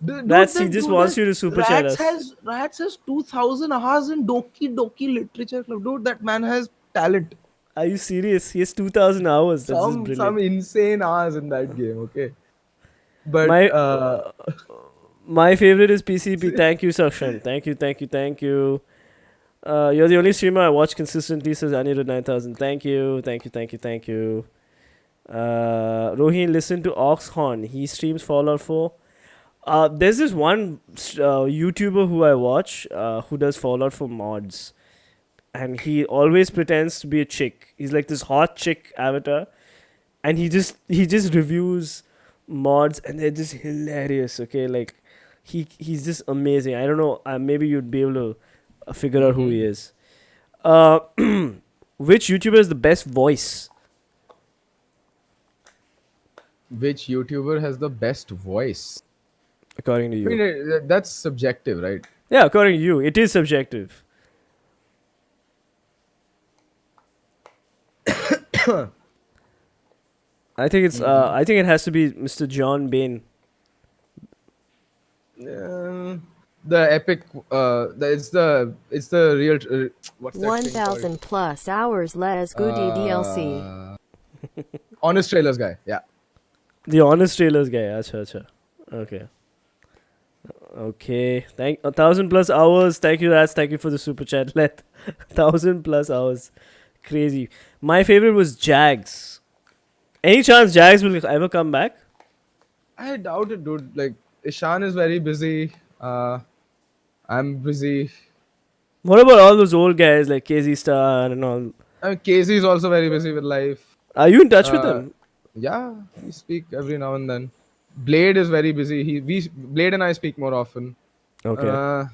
Dude, Rats, he just wants you to super chat us. Rats has 2,000 hours in Doki Doki Literature Club. Dude, that man has talent. Are you serious? He has 2,000 hours. That's just brilliant. Some insane hours in that game. Okay. But My favorite is PCP. Thank you, Sakshan. Thank you. You're the only streamer I watch consistently, says Anirudh9000. Thank you. Rohin, listen to Oxhorn. He streams Fallout 4. There's this one YouTuber who I watch who does Fallout 4 mods. And he always pretends to be a chick. He's like this hot chick avatar. And he just reviews mods and they're just hilarious, okay? Like, he's just amazing. I don't know, maybe you'd be able to figure out who he is. Which YouTuber has the best voice? which YouTuber has the best voice? According to I you. mean, that's subjective, right? Yeah, according to you. It is subjective. I think it's. I think it has to be Mr. John Bain. The epic. It's the real. What's that thing called? 1,000 plus hours Les Goody DLC. Honest Trailers guy. Yeah. The honest trailers guy. Acha. Okay. Thank 1,000 plus hours. Thank you, Rats. Thank you for the super chat. 1,000 plus hours. Crazy. My favorite was Jags. Any chance Jags will ever come back? I doubt it, dude. Like Ishan is very busy. I'm busy. What about all those old guys like KZ Star and all? I mean, Casey is also very busy with life. Are you in touch with Uh, them? yeah, we speak every now and then. Blade is very busy. Blade and I speak more often. Okay. Uh,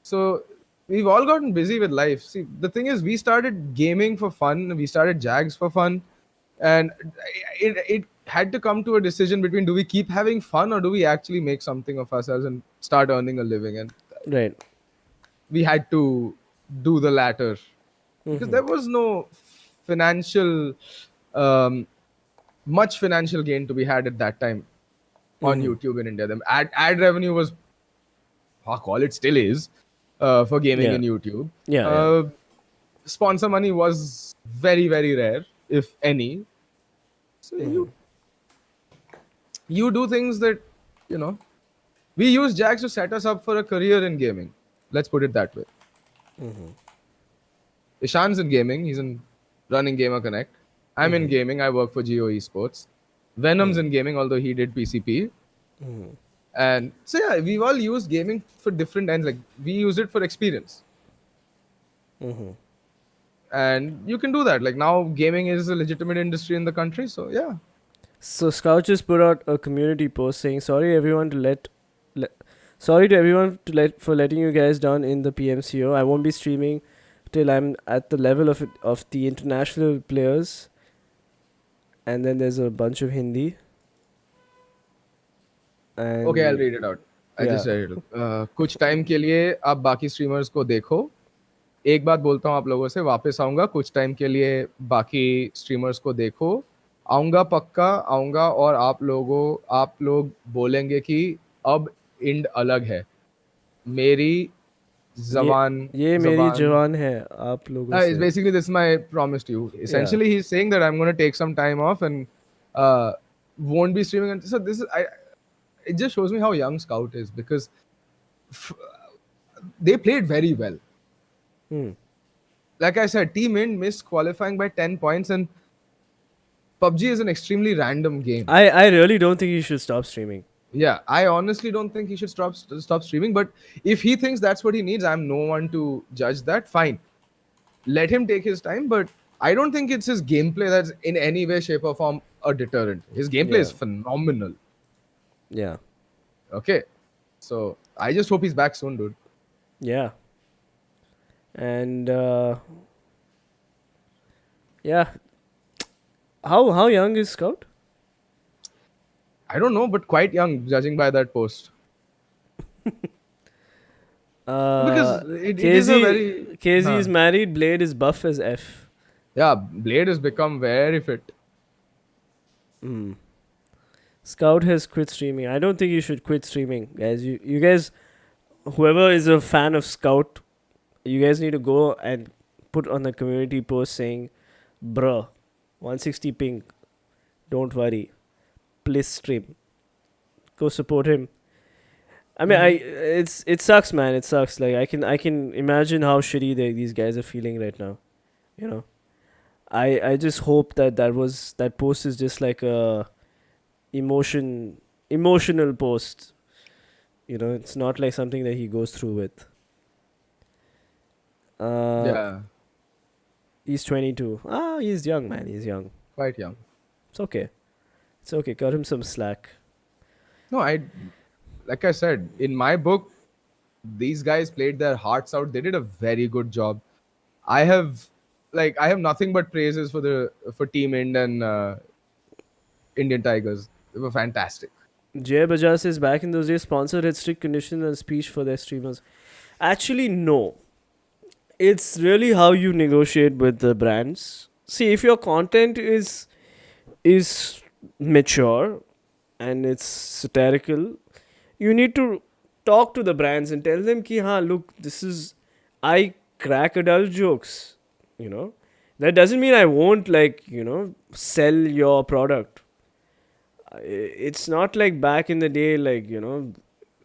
so we've all gotten busy with life. See, the thing is, we started gaming for fun. We started Jags for fun, and it had to come to a decision between do we keep having fun or do we actually make something of ourselves and start earning a living. And Right. we had to do the latter because Mm-hmm. there was no financial um, much financial gain to be had at that time on Mm-hmm. YouTube in India. The ad revenue was, fuck all, it still is, for gaming Yeah. in YouTube. Yeah. Yeah. Uh, Sponsor money was very very rare, if any. So you do things that you know. We use Jax to set us up for a career in gaming. Let's put it that way. Ishan's in gaming. He's in running Gamer Connect. I'm in gaming. I work for Geo Esports. Venom's in gaming, although he did PCP. And so yeah, we've all used gaming for different ends. Like we use it for experience, and you can do that. Like now, gaming is a legitimate industry in the country. So yeah, So Scout just put out a community post saying sorry everyone to let sorry to everyone to let for letting you guys down in the PMCO. I won't be streaming till I'm at the level of the international players. And then there's a bunch of Hindi. And okay, I'll read it out. I yeah. just read it. कुछ time के लिए आप बाकी streamers को देखो. एक बात बोलता हूँ आप लोगों से, वापस आऊँगा कुछ टाइम के लिए, बाकी स्ट्रीमर्स को देखो. आऊँगा पक्का आऊँगा, और आप लोग बोलेंगे कि अब इंड अलग है. मेरी ये जबान ये मेरी जबान जवान है आप लोगों It's से. basically this is my promise to you. Yeah. Essentially, he's saying that I'm going to take some time off and won't be streaming. And so this is it just shows me how young Scout is, because f- they played very well. Like I said, Team Ind missed qualifying by 10 points, and PUBG is an extremely random game. I really don't think you should stop streaming. Yeah, I honestly don't think he should stop streaming. But if he thinks that's what he needs, I'm no one to judge that. Fine, let him take his time. But I don't think it's his gameplay that's in any way, shape, or form a deterrent. His gameplay Yeah. is phenomenal. Yeah. Okay, so I just hope he's back soon, dude. Yeah. And yeah. How young is Scout? I don't know, but quite young, judging by that post. Because it is a very KZ is married, Blade is buff as F. yeah, Blade has become very fit. Scout has quit streaming. I don't think you should quit streaming, guys. You guys, whoever is a fan of Scout, you guys need to go and put on the community post saying, bruh, 160 ping, don't worry, please stream. Go support him. I mean, it sucks, man. It sucks. Like I can imagine how shitty these guys are feeling right now. You know, I just hope that post is just like a emotional post. You know, it's not like something that he goes through with. Yeah, He's 22. He's young, man. He's young. quite young. It's okay. It's okay. Cut him some slack. No, like I said, in my book, these guys played their hearts out. They did a very good job. I have nothing but praises for Team Ind and Indian Tigers. They were fantastic. Jay Bajaj says back in those days, sponsor had strict conditions and speech for their streamers. Actually, no. It's really how you negotiate with the brands. See, if your content is mature and it's satirical, you need to talk to the brands and tell them ki look, I crack adult jokes, you know. That doesn't mean I won't sell your product. It's not like back in the day,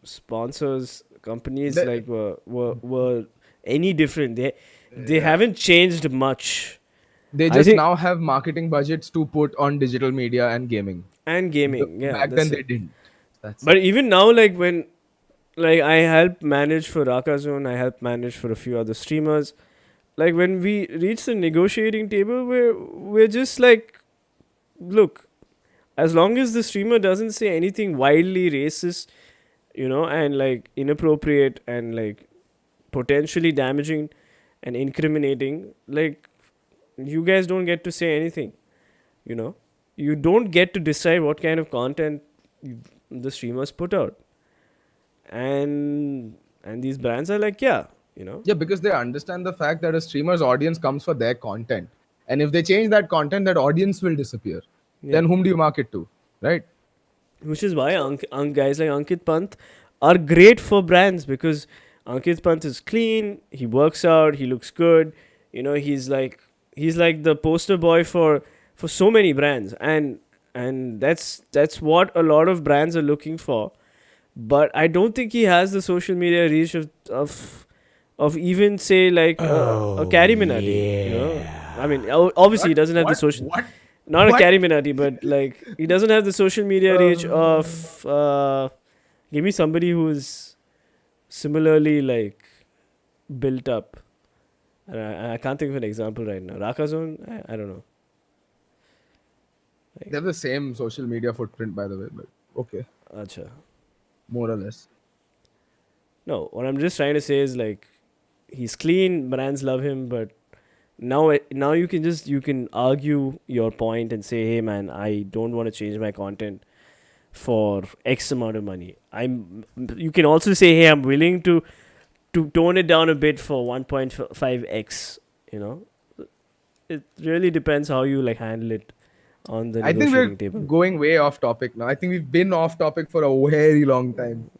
sponsors, companies The- were any different. They haven't changed much. They I just think now have marketing budgets to put on digital media and gaming. and gaming, yeah, Back then that's they it. didn't. That's But it. even now, like when like I help manage for Rakazone, I help manage for a few other streamers. Like when we reach the negotiating table, we're just like, look, as long as the streamer doesn't say anything wildly racist, and like inappropriate and like potentially damaging and incriminating, like you guys don't get to say anything. You know, you don't get to decide what kind of content the streamers put out, and these brands are like, yeah, Yeah, because they understand the fact that a streamer's audience comes for their content. And if they change that content, that audience will disappear. yeah. Then whom do you market to? Right? Which is why So, guys like Ankit Pant are great for brands, because Ankit Pant is clean, he works out, he looks good. He's like the poster boy for so many brands, and that's what a lot of brands are looking for. But I don't think he has the social media reach of even say like a Oh, Carrie Minati. I mean, obviously he what? doesn't have the What? social, What? not a What? Carrie Minati, but like he doesn't have the social media reach of give me somebody who's similarly like built up. And I can't think of an example right now. Rakazone, I don't know. They have the same social media footprint, by the way. But okay, Acha. more or less. No, what I'm just trying to say is like he's clean, brands love him, but now you can argue your point and say, hey man, I don't want to change my content for X amount of money. You can also say, hey, I'm willing to tone it down a bit for 1.5x. You know, it really depends how you like handle it on the I think we're negotiating table. going way off topic now. I think we've been off topic for a very long time.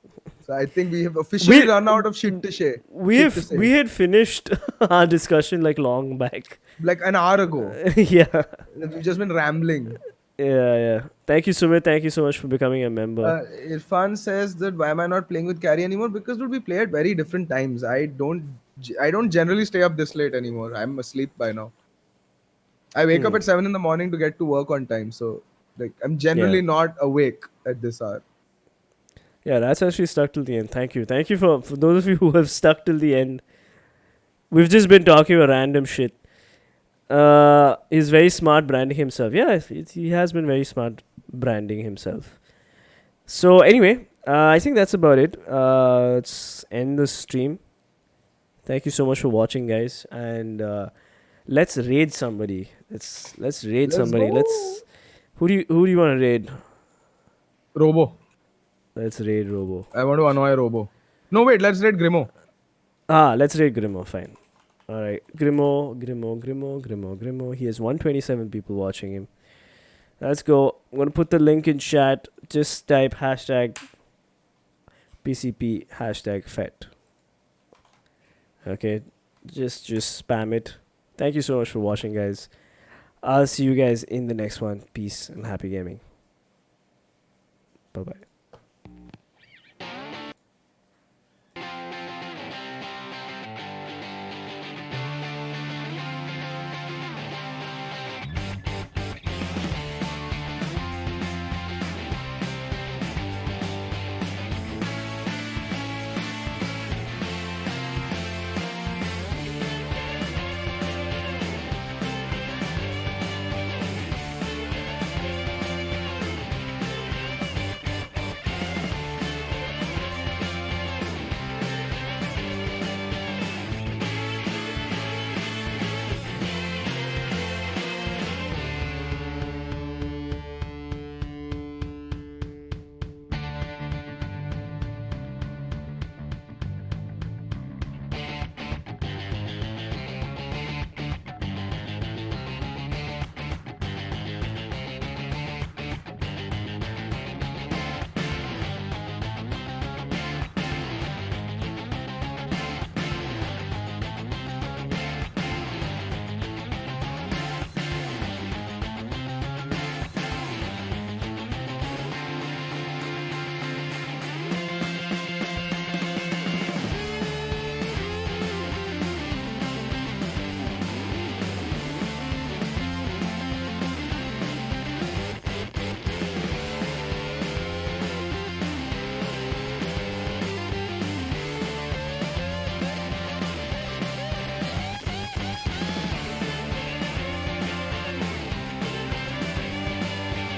So I think we have officially We run out of shit to say. we Shit to have say. we had finished our discussion like long back. Like an hour ago. Yeah. We've just been rambling. Yeah. Thank you, Sumit. Thank you so much for becoming a member. Irfan says that why am I not playing with Carrie anymore? Because dude, we play at very different times. I don't generally stay up this late anymore. I'm asleep by now. I wake up at 7 in the morning to get to work on time. So like I'm Yeah. generally not awake at this hour. Yeah, that's actually stuck till the end. Thank you. Thank you for those of you who have stuck till the end. We've just been talking about random shit. He's very smart branding himself. Yeah, he has been very smart branding himself. So anyway, I think that's about it. Let's end the stream. Thank you so much for watching, guys, and let's raid somebody. Let's raid Let's somebody. go. Let's who do you want to raid? Robo. Let's raid Robo. I want to annoy Robo. No, wait, let's raid Grimo. Let's raid Grimo. Fine. All right, Grimo. He has 127 people watching him. Let's go. I'm gonna put the link in chat. Just type hashtag PCP hashtag FET. Okay, just spam it. Thank you so much for watching, guys. I'll see you guys in the next one. Peace and happy gaming.